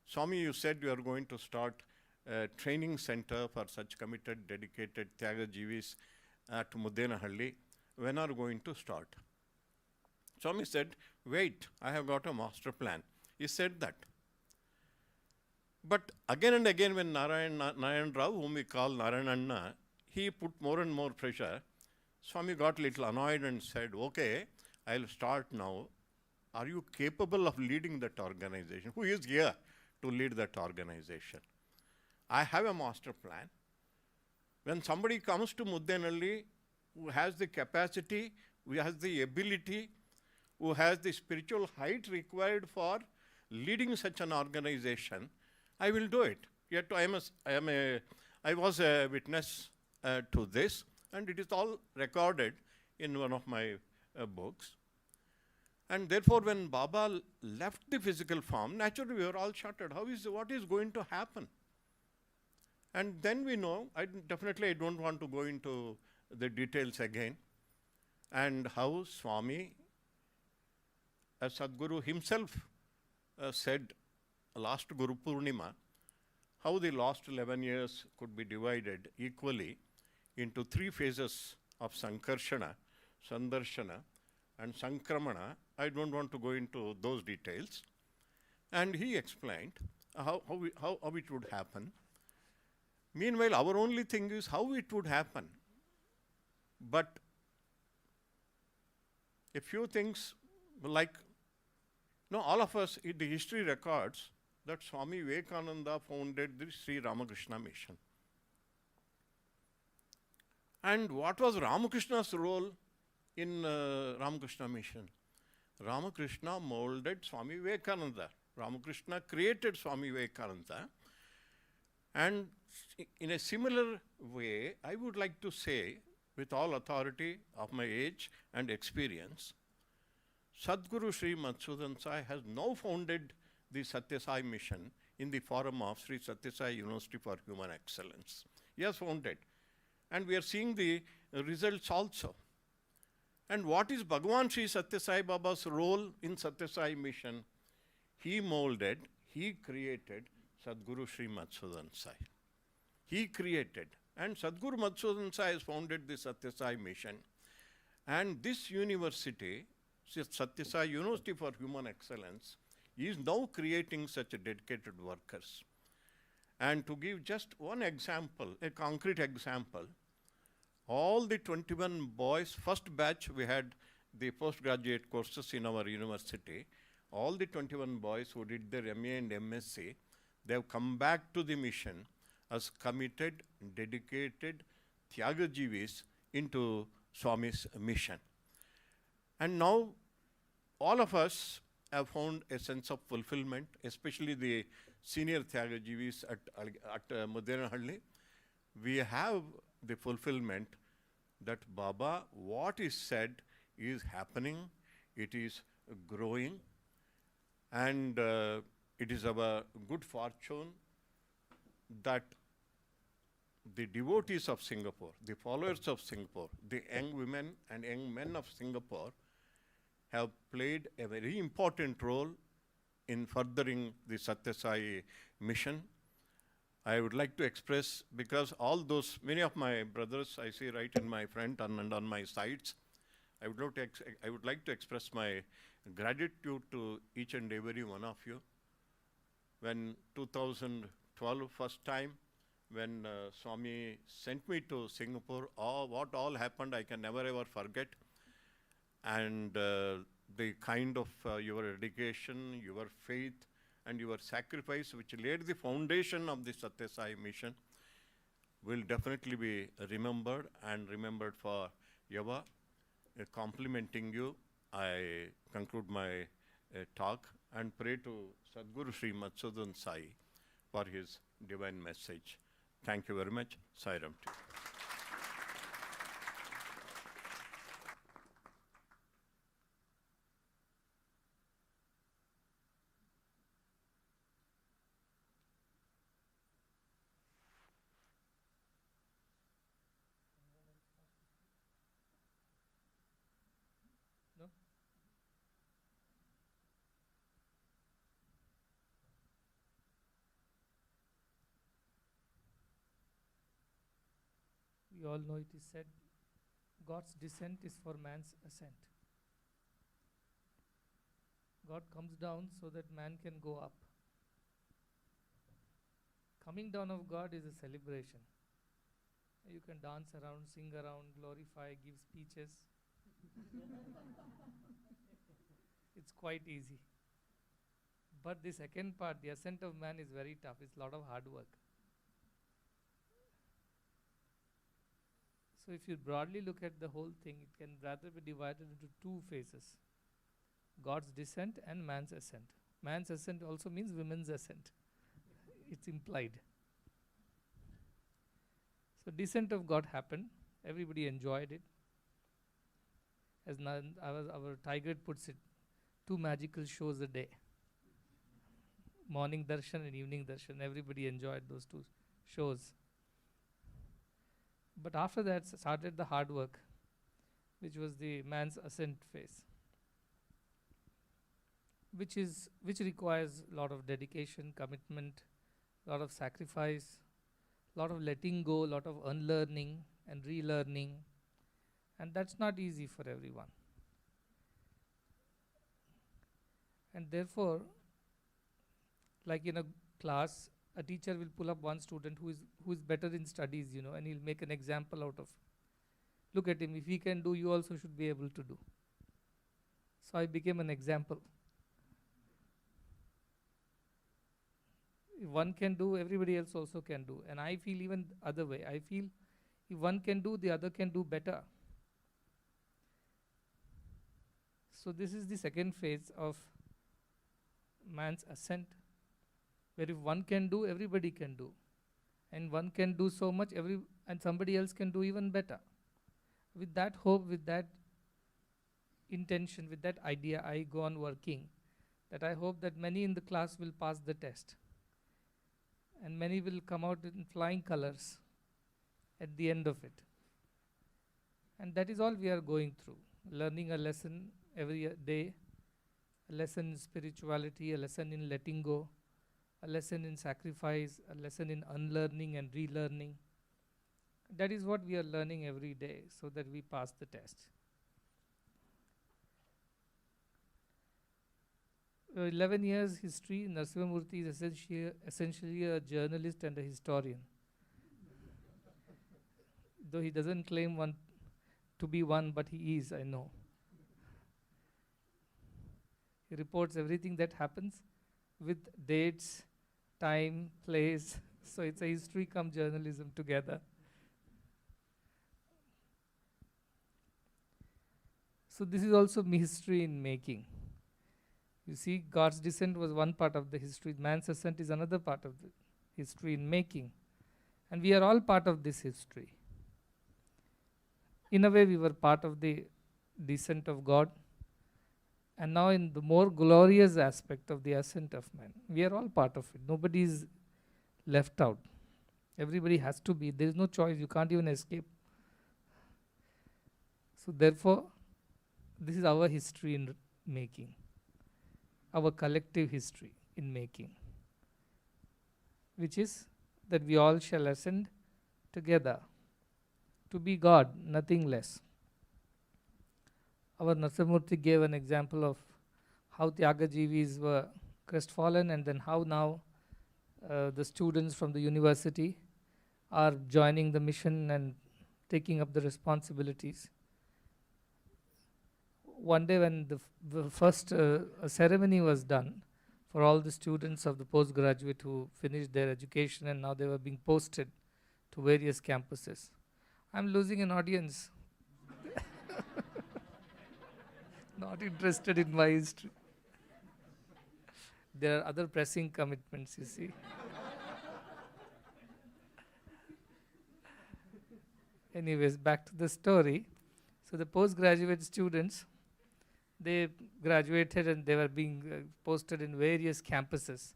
Swami, you said you are going to start a training center for such committed, dedicated Tyagajivis at Mudenahalli. When are you going to start? Swami said, wait, I have got a master plan. He said that. But again and again when Narayan Rao, whom we call Narayananna, he put more and more pressure, Swami got a little annoyed and said, okay, I'll start now. Are you capable of leading that organization? Who is here to lead that organization? I have a master plan. When somebody comes to Mudenalli who has the capacity, who has the ability, who has the spiritual height required for leading such an organization, I will do it. Yet I was a witness to this, and it is all recorded in one of my books. And therefore, when Baba left the physical form, naturally we were all shattered. What is going to happen? And then we know, I don't want to go into the details again, and how Swami, as Sadguru himself said last Guru Purnima, how the last 11 years could be divided equally into 3 phases of Sankarshana, Sandarshana, and Sankramana. I don't want to go into those details. And he explained how it would happen. Meanwhile, our only thing is how it would happen. But a few things like, all of us, the history records that Swami Vivekananda founded the Sri Ramakrishna Mission. And what was Ramakrishna's role in Ramakrishna Mission? Ramakrishna molded Swami Vivekananda. Ramakrishna created Swami Vivekananda. And in a similar way, I would like to say, with all authority of my age and experience, Sadguru Sri Madhusudan Sai has now founded the Satya Sai mission in the forum of Sri Satya Sai University for Human Excellence. He has founded. And we are seeing the results also. And what is Bhagavan Sri Sathya Sai Baba's role in Satya Sai mission? He molded, he created Sadguru Sri Madhusudan Sai. He created. And Sadguru Madhusudan Sai has founded the Satya Sai mission. And this university, Satya Sai University for Human Excellence, is now creating such dedicated workers. And to give just one example, a concrete example, all the 21 boys, first batch we had the postgraduate courses in our university, all the 21 boys who did their MA and MSc, they have come back to the mission as committed, dedicated Tyagajivis into Swami's mission. And now all of us have found a sense of fulfillment, especially the senior Tyagajivis at Mudenahalli. We have the fulfillment that Baba, what is said is happening, it is growing, and it is our good fortune that the devotees of Singapore, the followers of Singapore, the young women and young men of Singapore have played a very important role in furthering the Satya Sai mission. I would like to express, because all those, many of my brothers I see right in my front and on my sides, I would like to express my gratitude to each and every one of you. When 2012 first time, when Swami sent me to Singapore, what all happened I can never ever forget. And the kind of your dedication, your faith, and your sacrifice which laid the foundation of the Satya Sai mission will definitely be remembered and remembered for ever. Complimenting you, I conclude my talk and pray to Sadguru Sri Madhusudan Sai for his divine message. Thank you very much. Sai Ram to you. We all know it is said, God's descent is for man's ascent. God comes down so that man can go up. Coming down of God is a celebration. You can dance around, sing around, glorify, give speeches. It's quite easy. But the second part, the ascent of man, is very tough. It's a lot of hard work. So if you broadly look at the whole thing, it can rather be divided into two phases: God's descent and man's ascent. Man's ascent also means women's ascent. It's implied. So descent of God happened. Everybody enjoyed it. As our Tiger puts it, 2 magical shows a day. Morning darshan and evening darshan. Everybody enjoyed those 2 shows. But after that started the hard work, which was the man's ascent phase, which requires a lot of dedication, commitment, a lot of sacrifice, a lot of letting go, a lot of unlearning and relearning, and that's not easy for everyone. And therefore, like in a class, a teacher will pull up one student who is better in studies, and he'll make an example out of. Look at him, if he can do, you also should be able to do. So I became an example. If one can do, everybody else also can do. And I feel even other way. I feel if one can do, the other can do better. So this is the second phase of man's ascent, where if one can do, everybody can do. And one can do so much, and somebody else can do even better. With that hope, with that intention, with that idea, I go on working, that I hope that many in the class will pass the test. And many will come out in flying colors at the end of it. And that is all we are going through, learning a lesson every day, a lesson in spirituality, a lesson in letting go, a lesson in sacrifice, a lesson in unlearning and relearning. That is what we are learning every day, so that we pass the test. 11 years history, Narasimhamurthy is essentially a journalist and a historian. Though he doesn't claim to be one, but he is, I know. He reports everything that happens with dates, time, place. So it's a history come journalism together. So this is also history in making. You see, God's descent was one part of the history. Man's ascent is another part of the history in making. And we are all part of this history. In a way, we were part of the descent of God. And now in the more glorious aspect of the ascent of man, we are all part of it. Nobody is left out. Everybody has to be. There is no choice. You can't even escape. So therefore, this is our history in making. Our collective history in making. Which is that we all shall ascend together to be God, nothing less. Our Nasamurti gave an example of how Tyagajivis were crestfallen, and then how now the students from the university are joining the mission and taking up the responsibilities. One day when the first ceremony was done for all the students of the postgraduate who finished their education and now they were being posted to various campuses. I'm losing an audience. Not interested in my history. There are other pressing commitments, you see. Anyways, back to the story. So the postgraduate students, they graduated and they were being posted in various campuses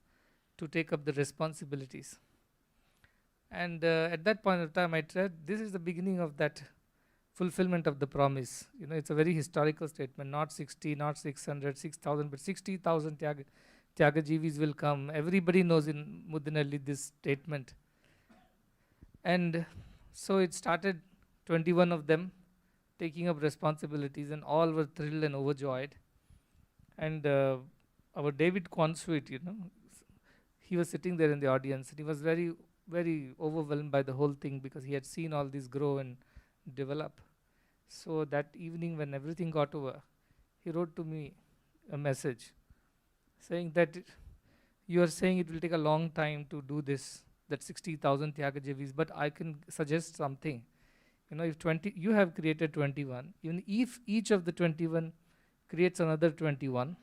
to take up the responsibilities. And at that point of time, I said, this is the beginning of that fulfillment of the promise. You know, it's a very historical statement. Not 60, not 600, 6,000, but 60,000 Tyagajivis will come. Everybody knows in Mudinalli this statement. And so it started, 21 of them taking up responsibilities, and all were thrilled and overjoyed. And our David Consuit, you know, he was sitting there in the audience, and he was very, very overwhelmed by the whole thing because he had seen all this grow and develop. So that evening when everything got over, he wrote to me a message saying that you are saying it will take a long time to do this, that 60,000 Tyagajivis, but I can suggest something. You know, if you have created 21, even if each of the 21 creates another 21,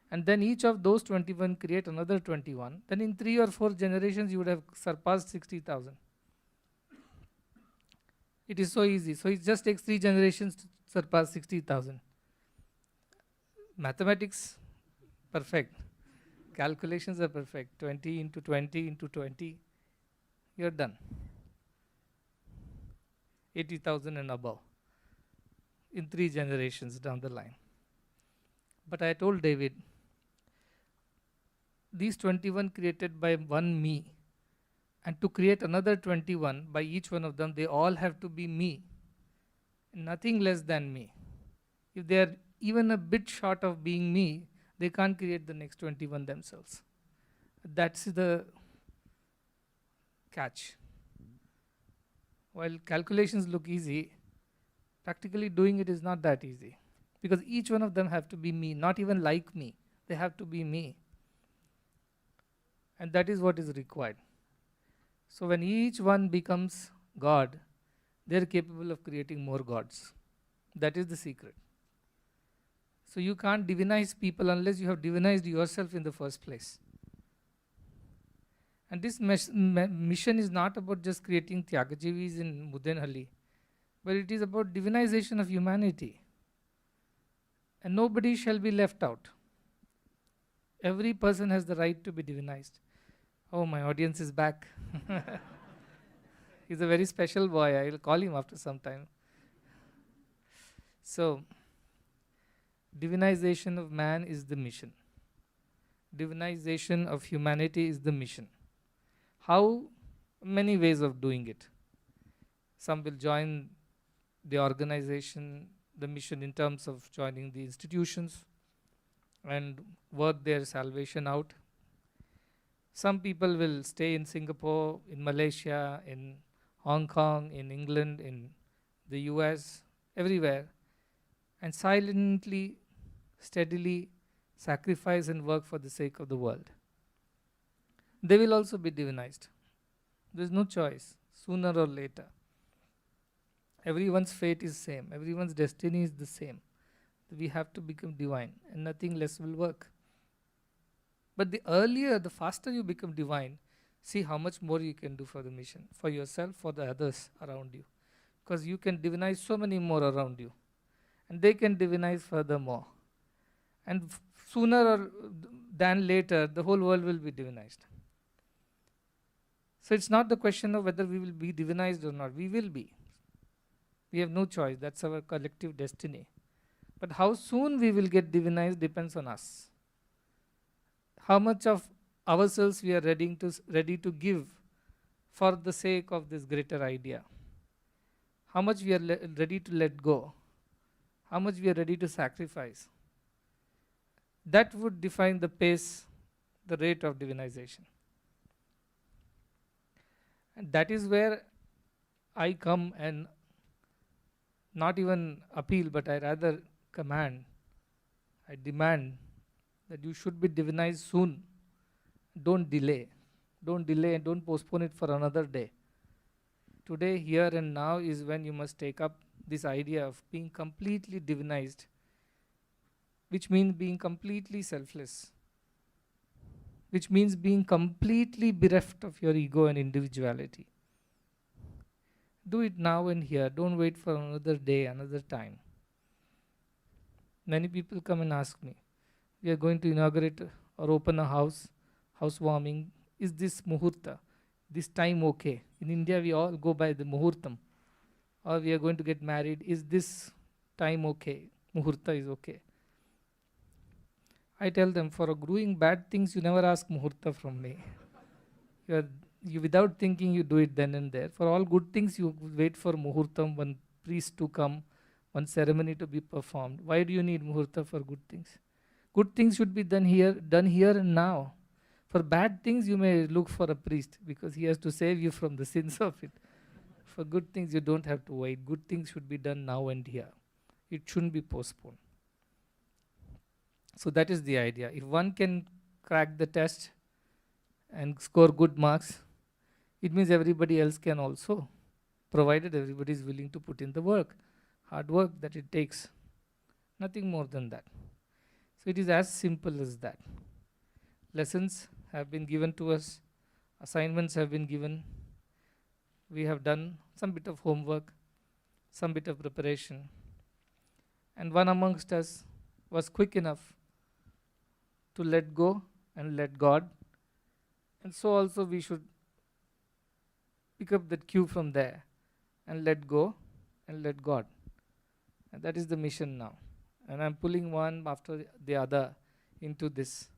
and then each of those 21 create another 21, then in 3 or 4 generations you would have surpassed 60,000. It is so easy. So it just takes 3 generations to surpass 60,000. Mathematics, perfect. Calculations are perfect. 20 into 20 into 20, you're done. 80,000 and above in 3 generations down the line. But I told David, these 21 created by one me, and to create another 21 by each one of them, they all have to be me, nothing less than me. If they are even a bit short of being me, they can't create the next 21 themselves. That's the catch. While calculations look easy, practically doing it is not that easy. Because each one of them have to be me, not even like me. They have to be me. And that is what is required. So when each one becomes God, they are capable of creating more gods. That is the secret. So you can't divinize people unless you have divinized yourself in the first place. And this mission is not about just creating Tyagajivis in Mudenhalli, but it is about divinization of humanity. And nobody shall be left out. Every person has the right to be divinized. Oh, my audience is back. He's a very special boy. I will call him after some time. So, divinization of man is the mission. Divinization of humanity is the mission. How? Many ways of doing it. Some will join the organization, the mission in terms of joining the institutions and work their salvation out. Some people will stay in Singapore, in Malaysia, in Hong Kong, in England, in the US, everywhere, and silently, steadily sacrifice and work for the sake of the world, they will also be divinized. There is no choice, sooner or later. Everyone's fate is same. Everyone's destiny is the same. We have to become divine, and nothing less will work. But the earlier, the faster you become divine, see how much more you can do for the mission, for yourself, for the others around you. Because you can divinize so many more around you, and they can divinize furthermore. And sooner or than later, the whole world will be divinized. So it's not the question of whether we will be divinized or not. We will be. We have no choice. That's our collective destiny. But how soon we will get divinized depends on us. How much of ourselves we are ready to give for the sake of this greater idea. How much we are ready to let go. How much we are ready to sacrifice. That would define the pace, the rate of divinization. And that is where I come and not even appeal, but I rather command, I demand that you should be divinized soon. Don't delay. Don't delay and don't postpone it for another day. Today, here and now is when you must take up this idea of being completely divinized, which means being completely selfless, which means being completely bereft of your ego and individuality. Do it now and here. Don't wait for another day, another time. Many people come and ask me, we are going to inaugurate or open a housewarming. Is this muhurta, this time okay? In India, we all go by the muhurtam. Or we are going to get married. Is this time okay? Muhurta is okay. I tell them, for doing bad things, you never ask muhurta from me. You without thinking, you do it then and there. For all good things, you wait for muhurtam, one priest to come, one ceremony to be performed. Why do you need muhurta for good things? Good things should be done here and now. For bad things, you may look for a priest because he has to save you from the sins of it. For good things, you don't have to wait. Good things should be done now and here. It shouldn't be postponed. So that is the idea. If one can crack the test and score good marks, it means everybody else can also, provided everybody is willing to put in the work, hard work that it takes. Nothing more than that. So it is as simple as that. Lessons have been given to us, assignments have been given. We have done some bit of homework, some bit of preparation. And one amongst us was quick enough to let go and let God. And so also we should pick up that cue from there and let go and let God. And that is the mission now. And I'm pulling one after the other into this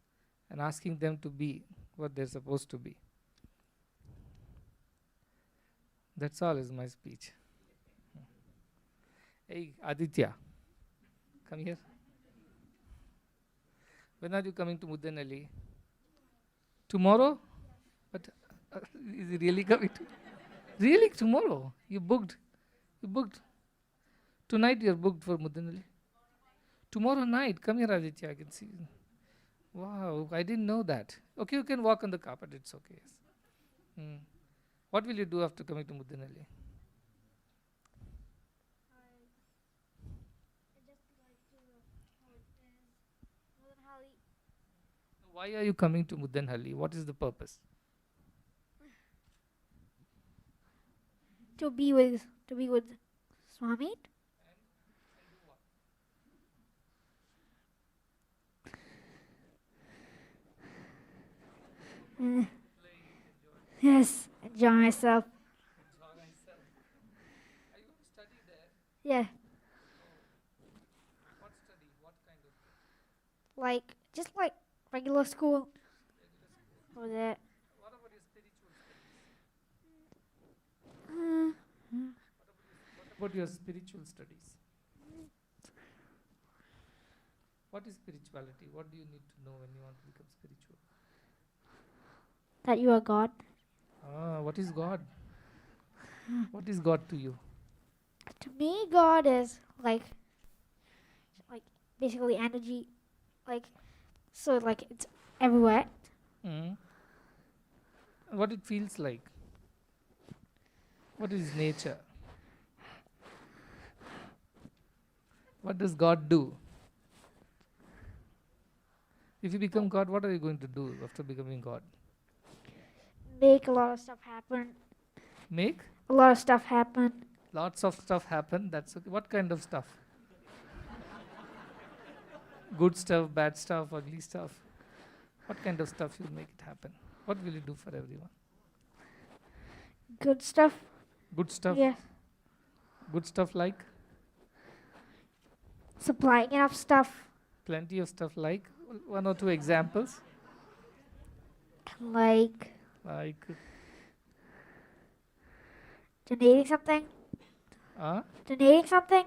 and asking them to be what they're supposed to be. That's all is my speech. Hey, Aditya, come here. When are you coming to Mudanali? Tomorrow? But is he really coming to? Really, tomorrow? You booked? Tonight you're booked for Mudanali? Tomorrow night? Come here, Aditya, I can see. Wow, I didn't know that. Okay, you can walk on the carpet, it's okay. Yes. What will you do after coming to Mudanali? Why are you coming to Mudanhalli? What is the purpose? To be with Swami. Yes, enjoy myself. Are you going to study there? Yeah, What study? What kind of? like just like regular school. Or that. What about your spiritual studies? Uh, What about your spiritual studies? What is spirituality? What do you need to know when you want to become spiritual? that you are God. What is God? What is God to you? To me, God is like basically energy. Like So like it's everywhere. Mm. What it feels like. What is nature? What does God do? If you become God, what are you going to do after becoming God? Make a lot of stuff happen. Make A lot of stuff happen. lots of stuff happen. That's okay. What kind of stuff? Good stuff, bad stuff, ugly stuff. What kind of stuff you'll make it happen? What will you do for everyone? Good stuff. Good stuff. Yes. Good stuff like Supplying enough stuff. plenty of stuff like one or two examples Like like donating something. uh, Donating something.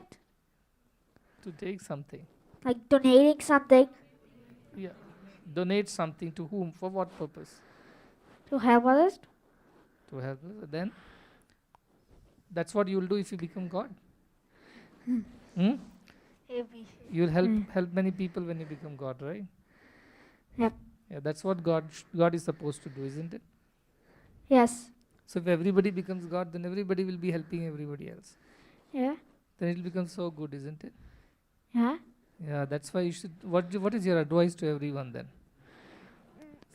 to take something. Like donating something Yeah. Donate something to whom? For what purpose? to help others. To help others. Then that's what you'll do if you become God. Hmm? Maybe. You'll help many people when you become God, right? Yep. Yeah, that's what God is supposed to do, isn't it? Yes. So if everybody becomes God, then everybody will be helping everybody else. Yeah. Then it will become so good, isn't it? Yeah. Yeah, that's why you should. What is your advice to everyone then?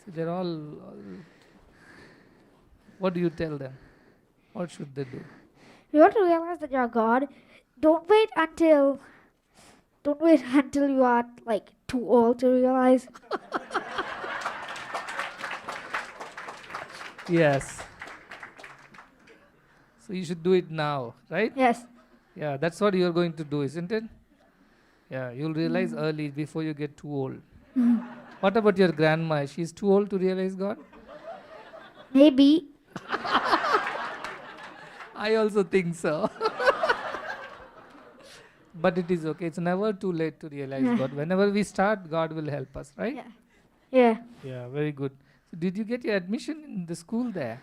See, they're all. What do you tell them? What should they do? You want to realize that you're God. Don't wait until you are like too old to realize. Yes. So you should do it now, right? Yes. Yeah, that's what you're going to do, isn't it? Yeah, you'll realize early before you get too old. What about your grandma? She's too old to realize God? Maybe. I also think so. But it is okay. It's never too late to realize God. Whenever we start, God will help us, right? Yeah. Yeah. Yeah, very good. So did you get your admission in the school there?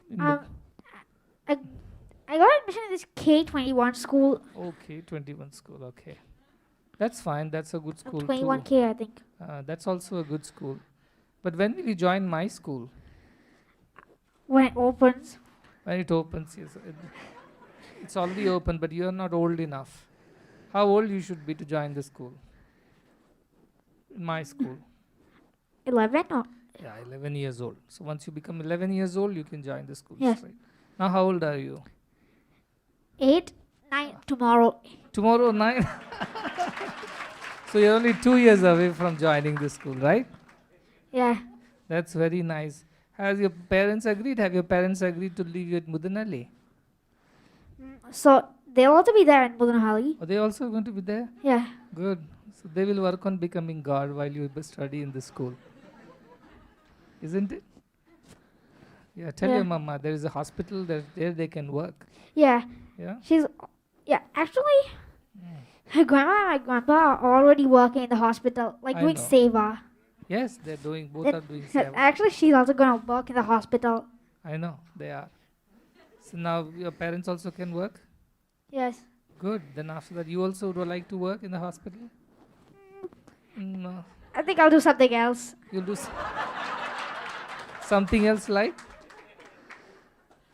In the- Um, I got admission in this K21 school. okay, 21 school, okay. That's fine. That's a good school too. 21K, I think. That's also a good school. But when will you join my school? When it opens. When it opens, yes. It's already open, but you are not old enough. How old you should be to join the school? In my school. 11? Or Yeah, 11 years old. So once you become 11 years old, you can join the school. Yes. Right? Now how old are you? 8, 9 tomorrow. Tomorrow 9. So you're only 2 years away from joining the school, right? Yeah. That's very nice. Has your parents agreed? Have your parents agreed to leave you at Mudanali? So they'll also be there in Budanahali. Are they also going to be there? Yeah. Good. So they will work on becoming God while you study in the school. Isn't it? Yeah, tell Yeah. your mama there is a hospital there they can work. Yeah. Yeah? Actually, her grandma and my grandpa are already working in the hospital, like I doing know. seva. Yes, they're doing, both That- are doing seva. Actually, she's also gonna work in the hospital. I know, they are. So now your parents also can work? Yes. Good. Then after that, you also would like to work in the hospital? No. I think I'll do something else. You'll do something else like?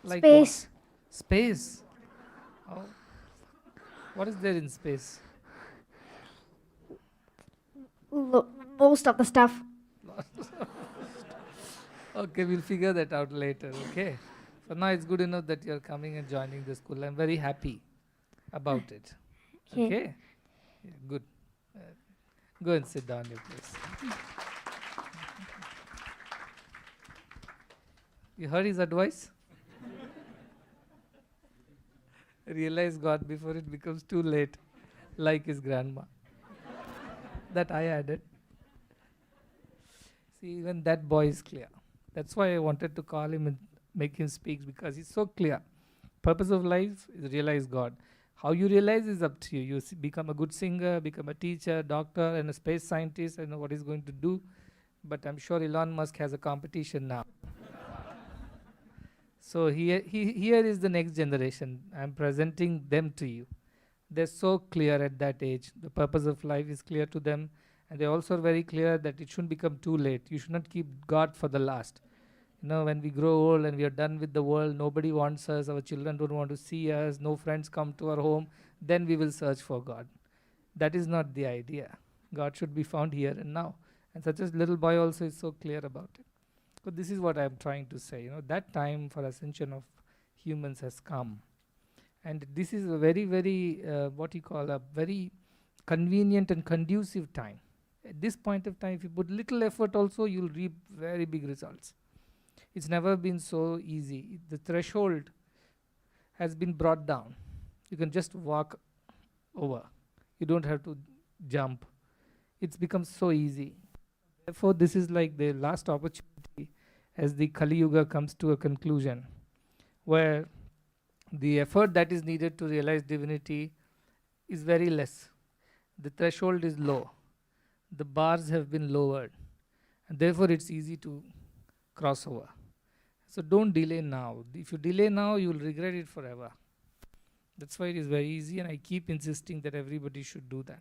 Like what? Space. Space. Oh. What is there in space? Most of the stuff. Okay, we'll figure that out later, okay? For now, it's good enough that you're coming and joining the school. I'm very happy about it. Okay. Okay? Yeah, good. Go and sit down, you please. You heard his advice? Realize God before it becomes too late, like his grandma. That I added. See, even that boy is clear. That's why I wanted to call him and make him speak, because he's so clear. Purpose of life is realize God. How you realize is up to you. You become a good singer, become a teacher, doctor, and a space scientist. I know what he's going to do, but I'm sure Elon Musk has a competition now. So here is the next generation. I'm presenting them to you. They're so clear at that age. The purpose of life is clear to them, And they also are very clear that it shouldn't become too late. You should not keep God for the last. When we grow old and we are done with the world, nobody wants us, our children don't want to see us, no friends come to our home, then we will search for God. That is not the idea. God should be found here and now. And such a little boy also is so clear about it. So this is what I am trying to say. That time for ascension of humans has come. And this is a very, very, a very convenient and conducive time. At this point of time, if you put little effort also, you'll reap very big results. It's never been so easy. The threshold has been brought down. You can just walk over. You don't have to jump. It's become so easy. Therefore, this is like the last opportunity as the Kali Yuga comes to a conclusion, where the effort that is needed to realize divinity is very less. The threshold is low. The bars have been lowered. And therefore, it's easy to cross over. So don't delay now. If you delay now, you will regret it forever. That's why it is very easy, and I keep insisting that everybody should do that.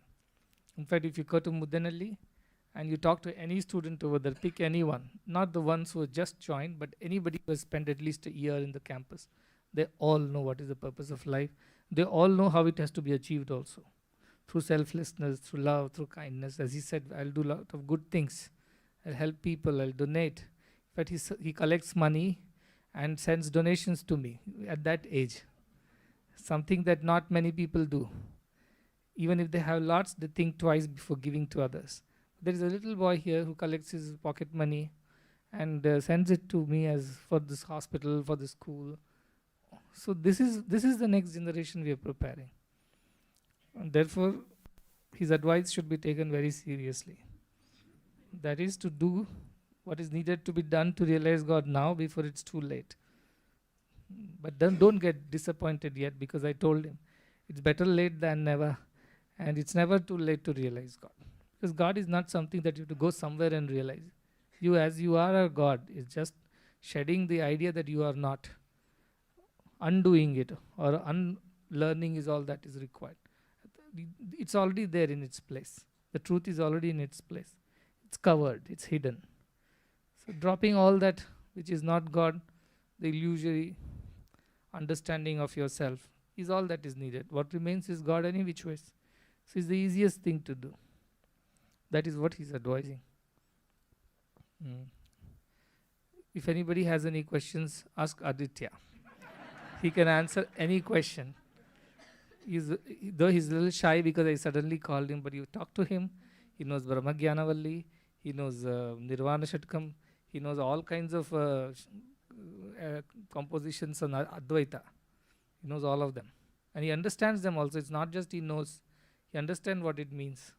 In fact, if you go to Mudanalli and you talk to any student over there, pick anyone, not the ones who have just joined, but anybody who has spent at least a year in the campus, they all know what is the purpose of life. They all know how it has to be achieved also. Through selflessness, through love, through kindness. As he said, I'll do a lot of good things. I'll help people, I'll donate. But he collects money and sends donations to me at that age. Something that not many people do. Even if they have lots, they think twice before giving to others. There is a little boy here who collects his pocket money and sends it to me as for this hospital, for the school. So this is the next generation we are preparing. And therefore, his advice should be taken very seriously. That is to do what is needed to be done to realize God now before it's too late. But then don't get disappointed yet, because I told him it's better late than never, and it's never too late to realize God. Because God is not something that you have to go somewhere and realize. You as you are a God is just shedding the idea that you are not. Undoing it or unlearning is all that is required. It's already there in its place. The truth is already in its place. It's covered, it's hidden. So dropping all that which is not God, the illusory understanding of yourself, is all that is needed. What remains is God any which ways. So it's the easiest thing to do. That is what he's advising. If anybody has any questions, ask Aditya. He can answer any question. Though he's a little shy because I suddenly called him, but you talk to him, he knows Brahmagyanavalli, he knows Nirvana Shatkam, he knows all kinds of compositions on Advaita. He knows all of them. And he understands them also. It's not just he knows, he understands what it means.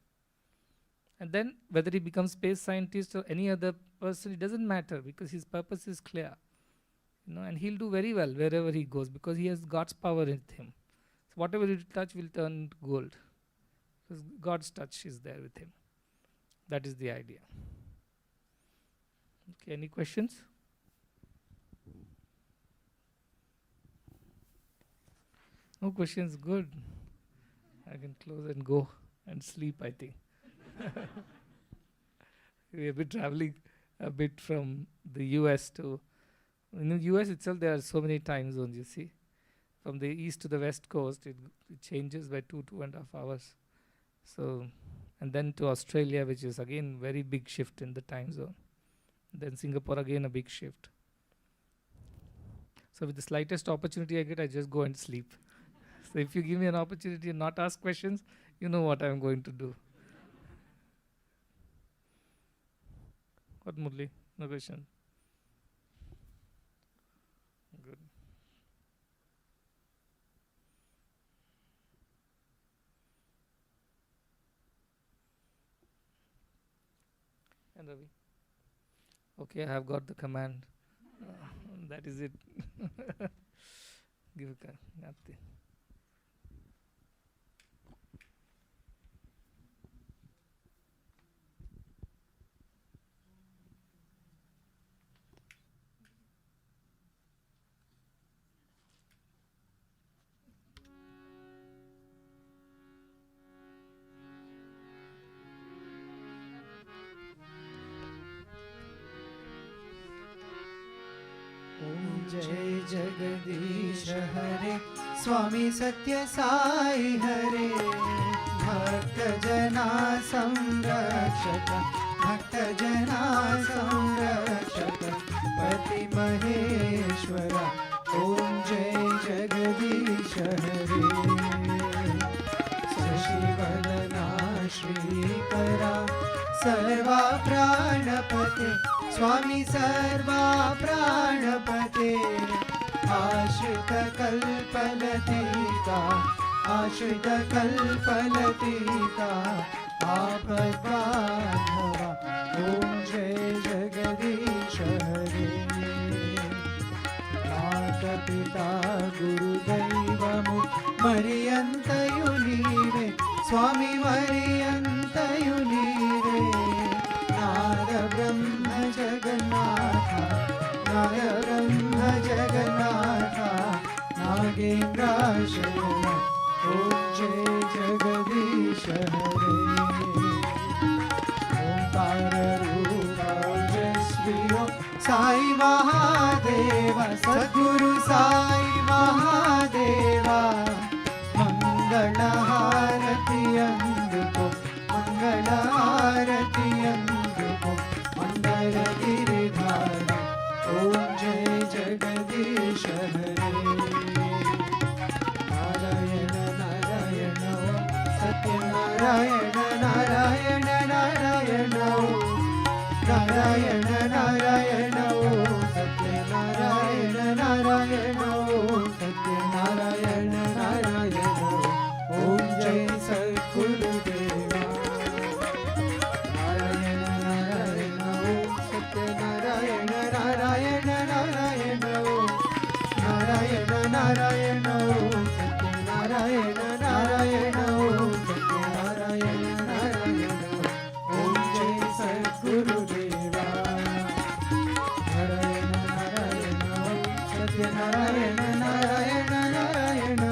And then whether he becomes space scientist or any other person, it doesn't matter, because his purpose is clear. And he'll do very well wherever he goes, because he has God's power in him. So whatever he touch will turn to gold, because God's touch is there with him. That is the idea. Okay, any questions? No questions, good. I can close and go and sleep, I think. We have been traveling a bit from the US to... In the US itself, there are so many time zones, you see. From the east to the west coast, it changes by 2.5 hours. So, and then to Australia, which is again very big shift in the time zone. Then Singapore, again a big shift. So with the slightest opportunity I get, I just go and sleep. So if you give me an opportunity and not ask questions, you know what I'm going to do. What, Murli? No question? Good. And Ravi? Okay, I have got the command. That is it. Give a nothing. जय जगदीश हरे स्वामी सत्य साई हरे भक्त जना संरक्षक भक्त जना संरक्षक पति महेश्वरा ओम जय जगदीश हरे शशिवदना श्रीकरा सर्वा प्राणपते स्वामी सर्वा प्राणपते आश्रित कल्पलतिका आश्रित कल्पलतिका आपद्बान्धवा ओम जय जगदीश हरे माता पिता गुरुदैवमु मरियन्तयु नीवे स्वामी मरियन्तयु नीवे नाद ब्रह्म जगन्नाथ नाद ब्रह्म जगन्नाथ नागेन्द्राशरण ओम जय जगदीश हरे ओंकार रूप ओजस्वी साई महादेवा सद्गुरु साई महादेवा मंगल हारति अंदुको मंगल हारति अंदुको मंगल गिरिधार ओम जय जगदीश हरे नारायण नारायण सत्यनारायण नारायण नारायण नारायण नारायण सत्यनारायण नारायण सत्यनारायण नारायण ओम जय सद्गुरुदेवा नारायण नारायण सत्यनारायण नारायण नारायण नारायण नारायण सत्यनारायण नारायण सत्यनारायण नारायण ओम जय सद्गुरुदेवा नारायण नारायण सत्यनारायण नारायण नारायण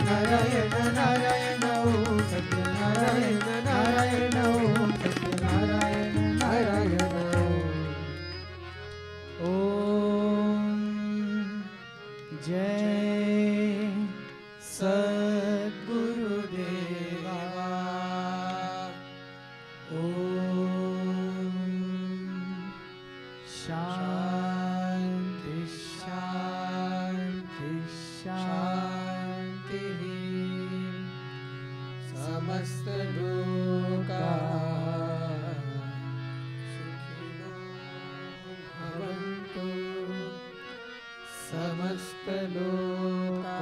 नारायण नारायण सत्यनारायण नारायण सत्यनारायण नारायण ओम जय सद्गुरुदेवा ओम शांति शांति शांति समस्त लोका सुखिनो भवन्तु समस्त लोका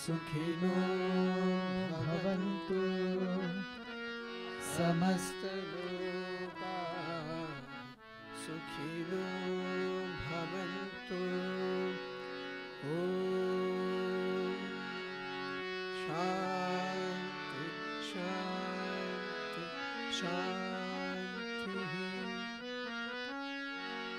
सुखिनो भवन्तु समस्त लोका सुखिनो भवन्तु ओम शांति शांति शांति